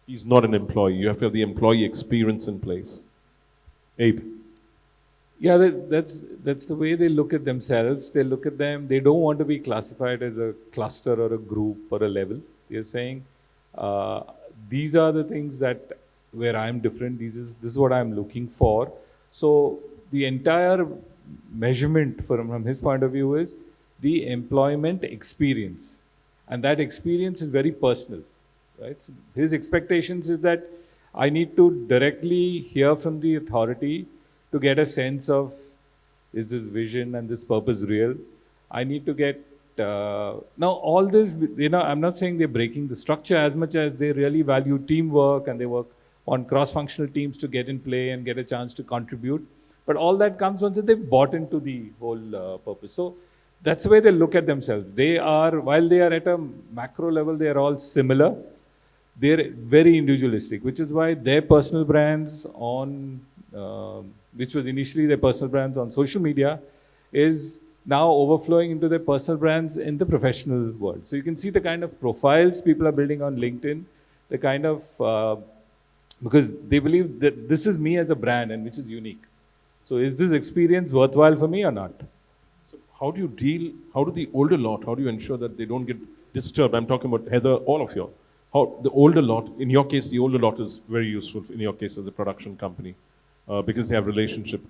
He's not an employee. You have to have the employee experience in place. Abe. Yeah, that's the way they look at themselves. They look at them, they don't want to be classified as a cluster or a group or a level. They're saying, these are the things where I'm different, this is what I'm looking for. So the entire measurement from his point of view is the employment experience. And that experience is very personal, right? So his expectations is that I need to directly hear from the authority to get a sense of, is this vision and this purpose real? I need to get, now all this, I'm not saying they're breaking the structure as much as they really value teamwork and they work on cross-functional teams to get in play and get a chance to contribute. But all that comes once they've bought into the whole purpose. So that's the way they look at themselves. They are, while they are at a macro level, they are all similar. They're very individualistic, which is why their personal brands on, which was initially their personal brands on social media, is now overflowing into their personal brands in the professional world. So you can see the kind of profiles people are building on LinkedIn, the kind of, because they believe that this is me as a brand and which is unique. So is this experience worthwhile for me or not? So how do the older lot, how do you ensure that they don't get disturbed? I'm talking about Heather, all of you. How the older lot, in your case, the older lot is very useful in your case as a production company because they have relationship.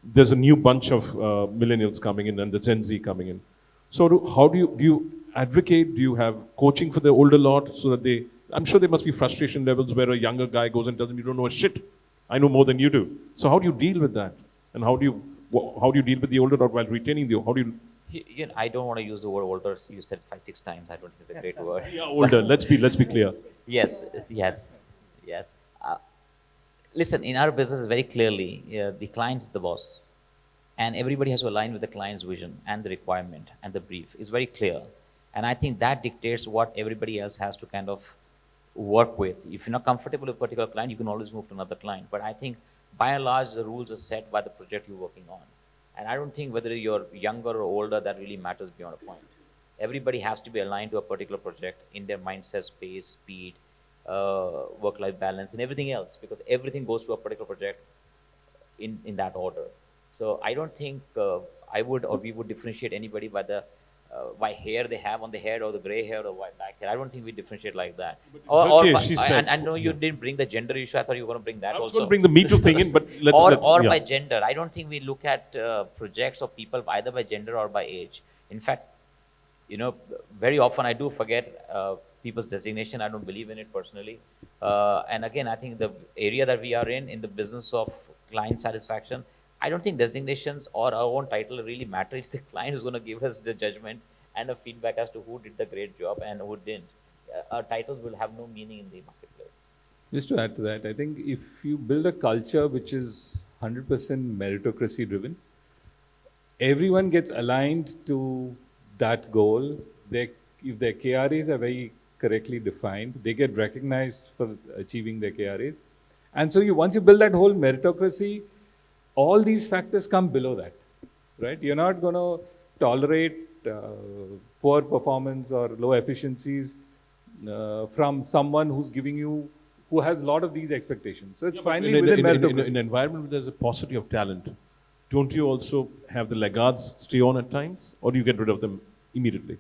There's a new bunch of millennials coming in and the Gen Z coming in. So how do you advocate? Do you have coaching for the older lot so that I'm sure there must be frustration levels where a younger guy goes and tells them, you don't know a shit. I know more than you do. So how do you deal with that? And how do you deal with the older lot while retaining the, how do you? I don't want to use the word older. You said 5-6 times. I don't think it's a great word. Yeah, older. Let's be clear. Yes. Listen, in our business, very clearly, the client is the boss. And everybody has to align with the client's vision and the requirement and the brief. It's very clear. And I think that dictates what everybody else has to kind of work with. If you're not comfortable with a particular client, you can always move to another client. But I think, by and large, the rules are set by the project you're working on. And I don't think whether you're younger or older, that really matters beyond a point. Everybody has to be aligned to a particular project in their mindset, space, speed, work-life balance, and everything else, because everything goes to a particular project in that order. So I don't think I would or we would differentiate anybody by the by hair they have on the head or the gray hair or white back hair. I don't think we differentiate like that. I know you didn't bring the gender issue. I thought you were going to bring that also. I was going to bring the Me Too thing in, but let's by gender. I don't think we look at projects or people either by gender or by age. In fact, very often I do forget people's designation. I don't believe in it personally. And again, I think the area that we are in the business of client satisfaction, I don't think designations or our own title really matter. It's the client who's going to give us the judgment and a feedback as to who did the great job and who didn't. Our titles will have no meaning in the marketplace. Just to add to that, I think if you build a culture which is 100% meritocracy driven, everyone gets aligned to that goal. If their KRAs are very correctly defined, they get recognized for achieving their KRAs. And so once you build that whole meritocracy, all these factors come below that, right? You're not going to tolerate poor performance or low efficiencies from someone who's who has a lot of these expectations. So it's finally within meritocracy. In an environment where there's a paucity of talent, don't you also have the laggards stay on at times, or do you get rid of them immediately?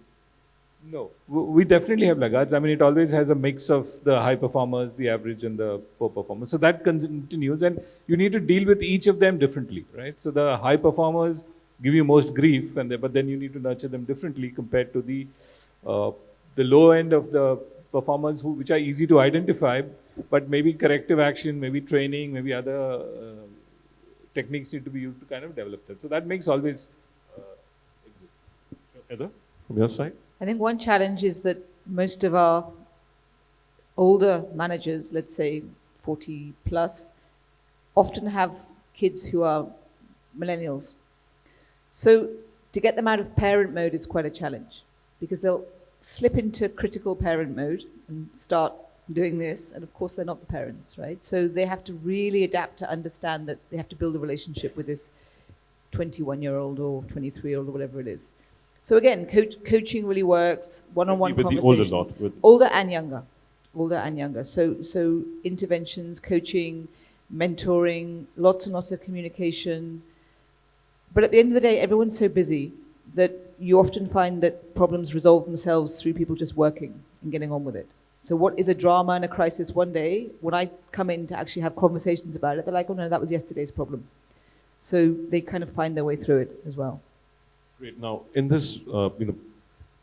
No, we definitely have laggards. I mean, it always has a mix of the high performers, the average, and the poor performers. So that continues, and you need to deal with each of them differently, right? So the high performers give you most grief, but then you need to nurture them differently compared to the low end of the performers which are easy to identify, but maybe corrective action, maybe training, maybe other techniques need to be used to kind of develop that. So that makes always exist. Heather, from your side? I think one challenge is that most of our older managers, let's say 40 plus, often have kids who are millennials. So to get them out of parent mode is quite a challenge, because they'll slip into critical parent mode and start doing this, and of course they're not the parents, right? So they have to really adapt to understand that they have to build a relationship with this 21-year-old or 23-year-old or whatever it is. So again, coaching really works, one-on-one conversations. Older and younger. So interventions, coaching, mentoring, lots and lots of communication. But at the end of the day, everyone's so busy that you often find that problems resolve themselves through people just working and getting on with it. So what is a drama and a crisis one day, when I come in to actually have conversations about it, they're like, oh no, that was yesterday's problem. So they kind of find their way through it as well. Great. Now, in this,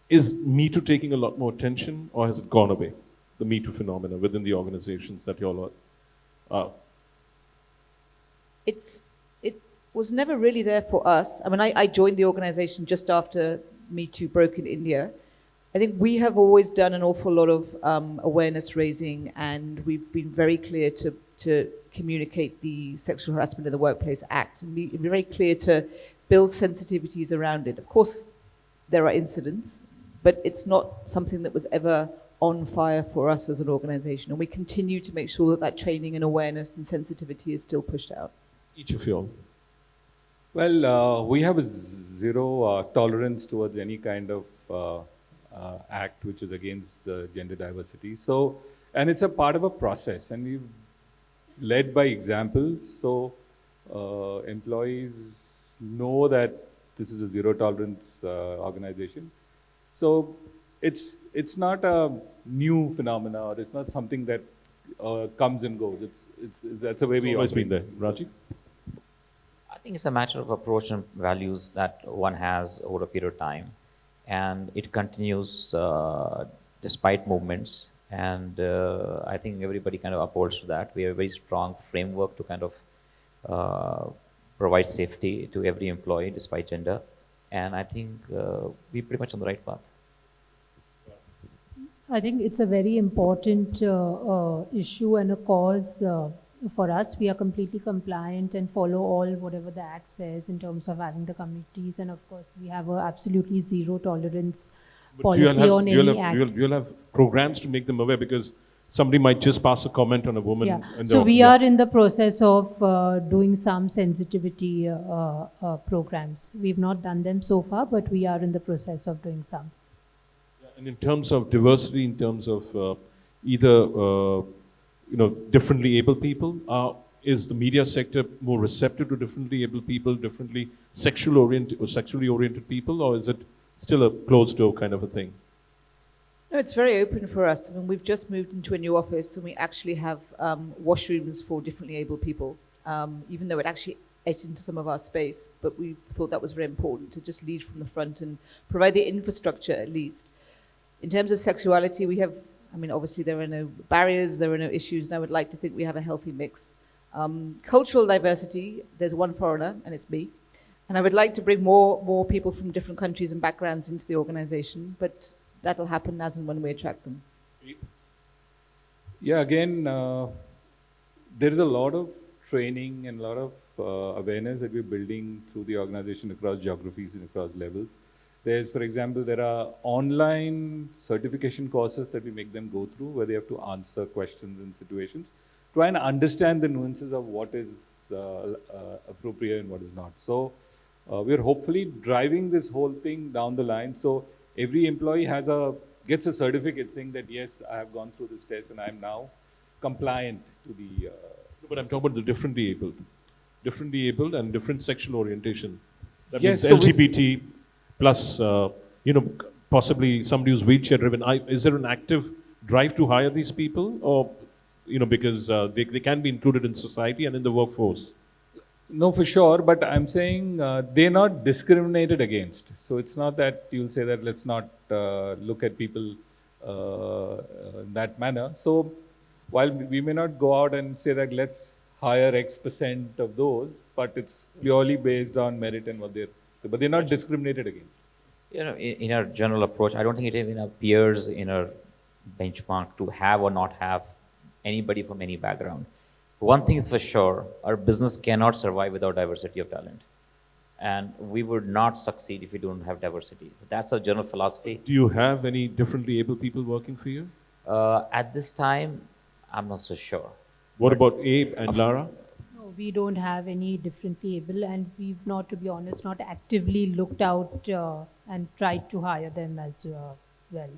is Me Too taking a lot more attention, or has it gone away, the Me Too phenomena within the organizations that you all are? It was never really there for us. I mean, I joined the organization just after Me Too broke in India, I think we have always done an awful lot of awareness raising, and we've been very clear to communicate the Sexual Harassment in the Workplace Act and be very clear to build sensitivities around it. Of course, there are incidents, but it's not something that was ever on fire for us as an organization. And we continue to make sure that that training and awareness and sensitivity is still pushed out. Each of you all. Well, we have a zero tolerance towards any kind of act which is against the gender diversity. So, and it's a part of a process, and we've led by examples. So, employees know that this is a zero tolerance organization. So, it's not a new phenomena, or it's not something that comes and goes. That's the way we always operate. been there. Rajiv? I think it's a matter of approach and values that one has over a period of time, and it continues despite movements. And I think everybody kind of upholds to that. We have a very strong framework to kind of provide safety to every employee despite gender. And I think we're pretty much on the right path. I think it's a very important issue and a cause for us. We are completely compliant and follow all whatever the Act says in terms of having the committees, and of course we have a absolutely zero tolerance policy on any act. You'll have programs to make them aware, because somebody might just pass a comment on a woman. Yeah. And So we are in the process of doing some sensitivity programs. We've not done them so far, but we are in the process of doing some. And in terms of diversity, in terms of either differently abled people, is the media sector more receptive to differently abled people, differently sexually oriented people, or is it still a closed door kind of a thing? No, it's very open for us. I mean, we've just moved into a new office, and we actually have washrooms for differently able people, even though it actually ate into some of our space. But we thought that was very important to just lead from the front and provide the infrastructure at least. In terms of sexuality, we have, I mean, obviously there are no barriers, there are no issues, and I would like to think we have a healthy mix. Cultural diversity, there's one foreigner, and it's me. And I would like to bring more people from different countries and backgrounds into the organization, but that'll happen as and when we attract them. Yeah, again, there is a lot of training and a lot of awareness that we're building through the organization across geographies and across levels. There's, for example, there are online certification courses that we make them go through, where they have to answer questions in situations, try and understand the nuances of what is appropriate and what is not. So we're hopefully driving this whole thing down the line. So every employee gets a certificate saying that, yes, I have gone through this test and I'm now compliant to the... But I'm talking about the differently abled and different sexual orientation. That Yes, means so LGBT plus, possibly somebody who's wheelchair driven. Is there an active drive to hire these people, or, because they can be included in society and in the workforce? No, for sure, but I'm saying they're not discriminated against. So it's not that you'll say that let's not look at people in that manner. So while we may not go out and say that let's hire X% of those, but it's purely based on merit and but they're not discriminated against. In our general approach, I don't think it even appears in our benchmark to have or not have anybody from any background. One thing is for sure, our business cannot survive without diversity of talent. And we would not succeed if we don't have diversity. That's our general philosophy. Do you have any differently able people working for you? At this time, I'm not so sure. What about Abe and Lara? No, we don't have any differently able, and we've not, to be honest, not actively looked out and tried to hire them as well.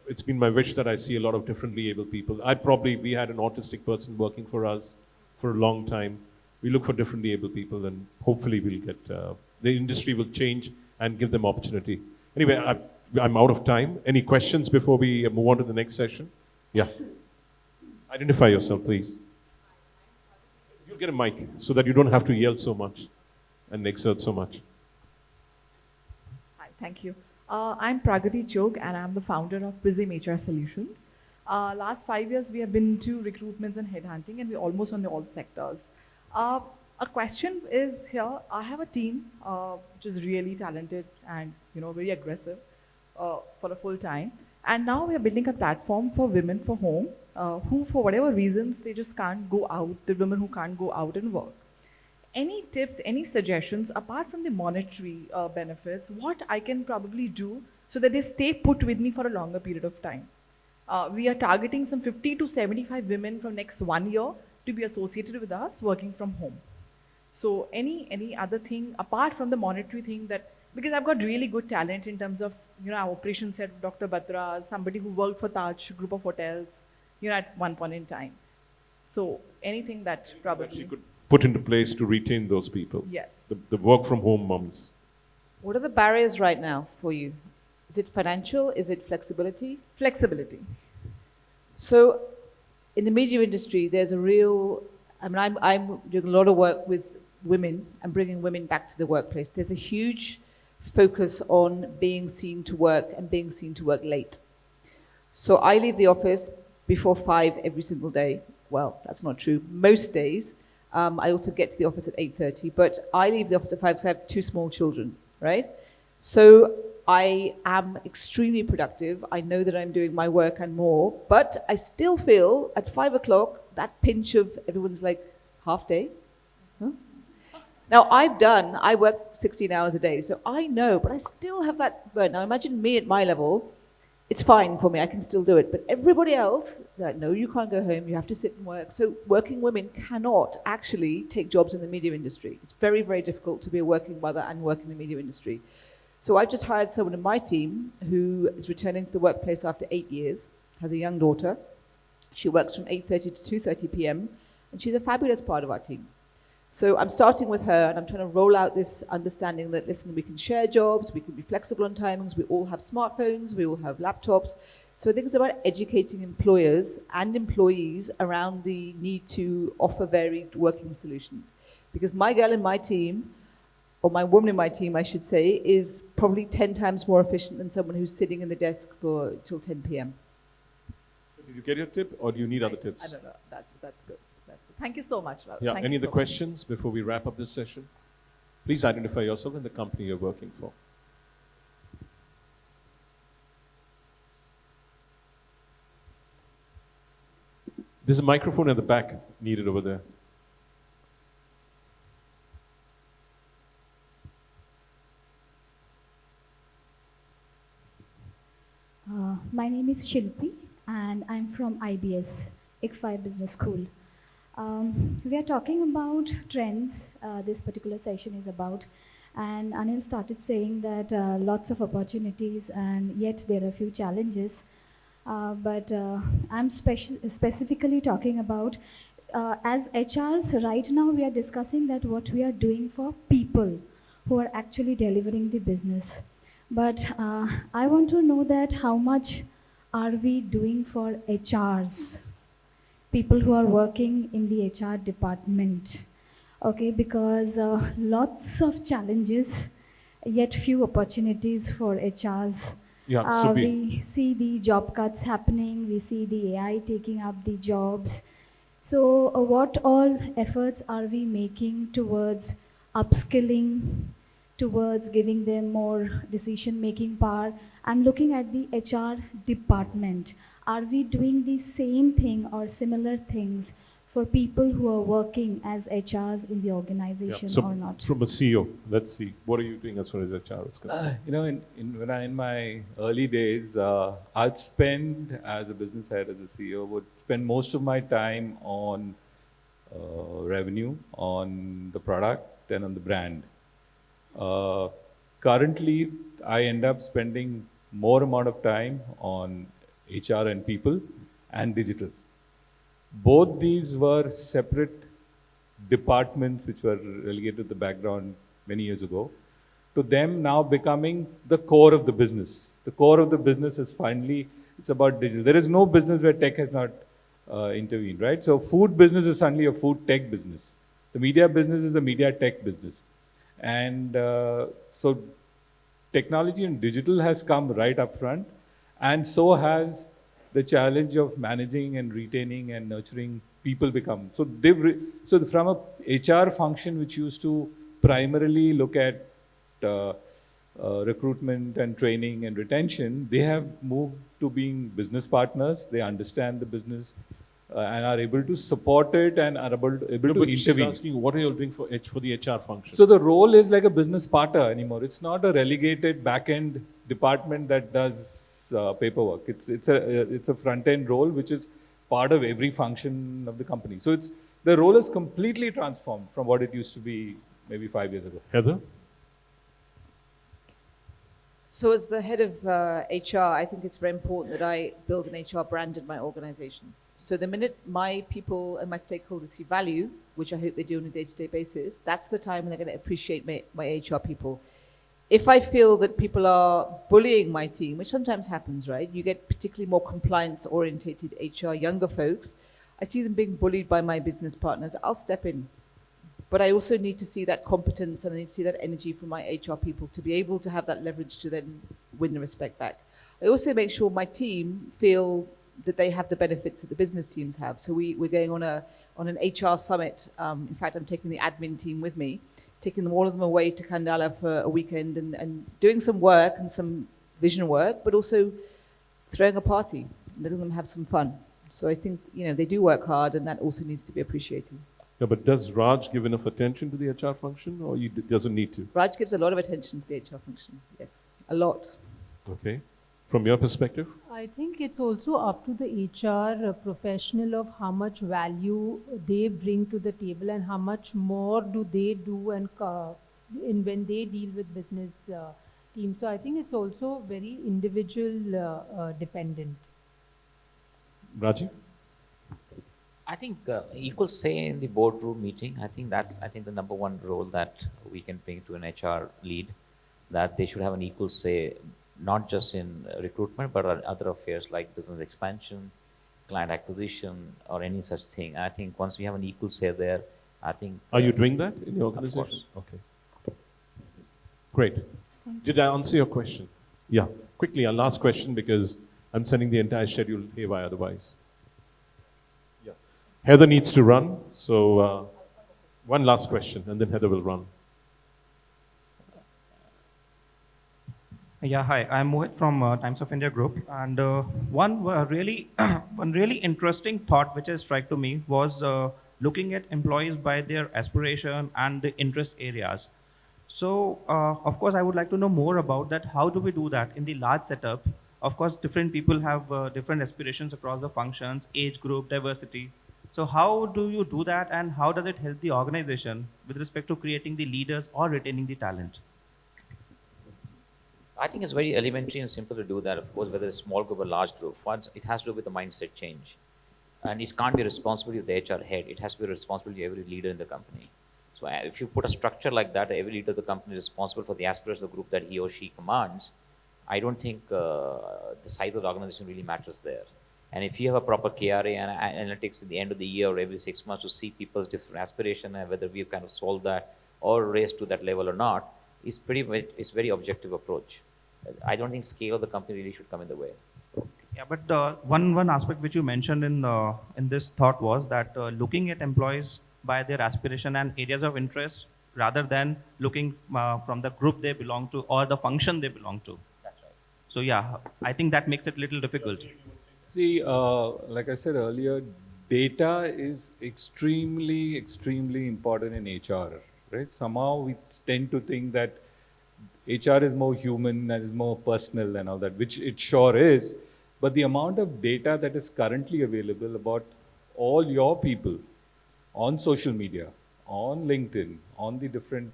It's been my wish that I see a lot of differently able people. We had an autistic person working for us for a long time. We look for differently able people, and hopefully we'll get, the industry will change and give them opportunity. Anyway, I'm out of time. Any questions before we move on to the next session? Yeah. Identify yourself, please. You'll get a mic so that you don't have to yell so much and exert so much. Hi, thank you. I'm Pragati Chok, and I'm the founder of Prism HR Solutions. Last 5 years, we have been into recruitments and headhunting, and we're almost on all sectors. a question is here. I have a team which is really talented and very aggressive for a full time. And now we are building a platform for women for home who, for whatever reasons, they just can't go out. The women who can't go out and work. Any tips, any suggestions apart from the monetary benefits? What I can probably do so that they stay put with me for a longer period of time? We are targeting some 50 to 75 women from next 1 year to be associated with us working from home. So any other thing apart from the monetary thing that, because I've got really good talent in terms of, our operations head, Dr. Batra, somebody who worked for Taj group of hotels, at one point in time. So anything that probably... That she could put into place to retain those people. Yes. The work from home moms. What are the barriers right now for you? Is it financial? Is it flexibility? Flexibility. So in the media industry, there's a real, I'm doing a lot of work with women and bringing women back to the workplace. There's a huge focus on being seen to work and being seen to work late. So I leave the office before 5 every single day. Well, that's not true. Most days. I also get to the office at 8:30, but I leave the office at 5 because I have 2 small children, right? So I am extremely productive. I know that I'm doing my work and more, but I still feel at 5 o'clock, that pinch of everyone's like, half day? Huh? Now I work 16 hours a day, so I know, but I still have that burn. Now imagine me at my level, it's fine for me, I can still do it. But everybody else, they're like, no, you can't go home, you have to sit and work. So working women cannot actually take jobs in the media industry. It's very, very difficult to be a working mother and work in the media industry. So I've just hired someone in my team who is returning to the workplace after 8 years, has a young daughter. She works from 8:30 to 2:30 p.m. and she's a fabulous part of our team. So I'm starting with her and I'm trying to roll out this understanding that, listen, we can share jobs, we can be flexible on timings, we all have smartphones, we all have laptops. So I think it's about educating employers and employees around the need to offer varied working solutions. Because my girl in my team, or my woman in my team, I should say, is probably 10 times more efficient than someone who's sitting in the desk till 10 p.m. Did you get your tip or do you need other tips? I don't know. That's good. That's good. Thank you so much, Lara. Yeah, Thank any you other so much. questions before we wrap up this session? Please identify yourself and the company you're working for. There's a microphone at the back needed over there. My name is Shilpi and I'm from IBS, ICFI Business School. We are talking about trends, this particular session is about, and Anil started saying that lots of opportunities and yet there are a few challenges. But I'm specifically talking about, as HRs right now we are discussing that what we are doing for people who are actually delivering the business. But I want to know that how much are we doing for HRs? People who are working in the HR department, okay, because lots of challenges, yet few opportunities for HRs. Yeah, we see the job cuts happening, we see the AI taking up the jobs. So what all efforts are we making towards upskilling, towards giving them more decision-making power? I'm looking at the HR department. Are we doing the same thing or similar things for people who are working as HRs in the organization or not? From a CEO, let's see. What are you doing as far as HR is concerned? In my early days, I'd spend, as a business head, as a CEO, would spend most of my time on revenue, on the product, and on the brand. Currently, I end up spending more amount of time on HR and people and digital. Both these were separate departments which were relegated to the background many years ago, to them now becoming the core of the business. The core of the business is finally, it's about digital. There is no business where tech has not intervened, right? So food business is suddenly a food tech business. The media business is a media tech business. And so technology and digital has come right up front, and so has the challenge of managing and retaining and nurturing people become. So so from a HR function which used to primarily look at recruitment and training and retention, they have moved to being business partners. They understand the business and are able to support it and are able to But she's intervene. asking, what are you doing for the HR function? So the role is like a business partner anymore. It's not a relegated back-end department that does paperwork. It's a front-end role which is part of every function of the company. So the role is completely transformed from what it used to be maybe 5 years ago. Heather? So as the head of HR, I think it's very important that I build an HR brand in my organization. So the minute my people and my stakeholders see value, which I hope they do on a day-to-day basis, that's the time when they're going to appreciate my HR people. If I feel that people are bullying my team, which sometimes happens, right? You get particularly more compliance-orientated HR younger folks. I see them being bullied by my business partners. I'll step in. But I also need to see that competence and I need to see that energy from my HR people to be able to have that leverage to then win the respect back. I also make sure my team feel that they have the benefits that the business teams have. So we're going on an HR summit. In fact, I'm taking the admin team with me, taking all of them away to Kandala for a weekend and doing some work and some vision work, but also throwing a party, letting them have some fun. So I think, they do work hard and that also needs to be appreciated. Yeah, but does Raj give enough attention to the HR function or he doesn't need to? Raj gives a lot of attention to the HR function, yes, a lot. Okay. From your perspective? I think it's also up to the HR professional of how much value they bring to the table and how much more do they do and when they deal with business teams. So I think it's also very individual dependent. Rajiv? I think equal say in the boardroom meeting. I think that's the number one role that we can bring to an HR lead, that they should have an equal say, not just in recruitment, but on other affairs like business expansion, client acquisition, or any such thing. I think once we have an equal say there, I think. Are you doing that in your organization? Of course. Okay. Great. Did I answer your question? Yeah. Quickly, our last question because I'm sending the entire schedule haywire otherwise. Yeah. Heather needs to run, so one last question and then Heather will run. Yeah, hi. I'm Mohit from Times of India Group, and one really interesting thought which has struck to me was looking at employees by their aspiration and the interest areas. So, of course, I would like to know more about that. How do we do that in the large setup? Of course, different people have different aspirations across the functions, age group, diversity. So, how do you do that, and how does it help the organization with respect to creating the leaders or retaining the talent? I think it's very elementary and simple to do that, of course, whether it's small group or large group. Once it has to do with the mindset change. And it can't be a responsibility of the HR head. It has to be a responsibility of every leader in the company. So if you put a structure like that, every leader of the company is responsible for the aspirations of the group that he or she commands, I don't think the size of the organization really matters there. And if you have a proper KRA and analytics at the end of the year or every 6 months to see people's different aspirations and whether we've kind of solved that or raised to that level or not, it's very objective approach. I don't think scale of the company really should come in the way. Yeah, but one aspect which you mentioned in this thought was that looking at employees by their aspiration and areas of interest rather than looking from the group they belong to or the function they belong to. That's right. So yeah, I think that makes it a little difficult. See, like I said earlier, data is extremely, extremely important in HR, right? Somehow we tend to think that HR is more human and is more personal and all that, which it sure is. But the amount of data that is currently available about all your people on social media, on LinkedIn, on the different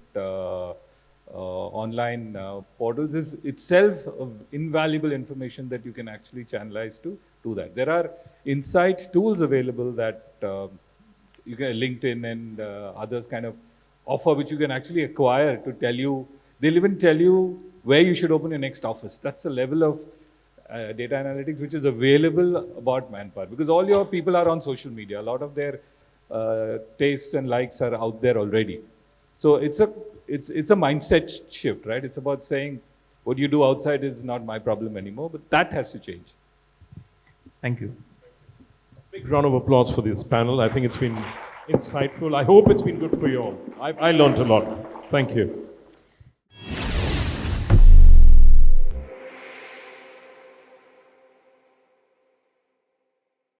online portals is itself invaluable information that you can actually channelize to do that. There are insight tools available that you can, LinkedIn and others kind of offer, which you can actually acquire to tell you. They'll even tell you where you should open your next office. That's the level of data analytics which is available about manpower, because all your people are on social media. A lot of their tastes and likes are out there already. So it's a mindset shift, right? It's about saying what you do outside is not my problem anymore, but that has to change. Thank you. Big round of applause for this panel. I think it's been insightful. I hope it's been good for you all. I learned a lot. Thank you.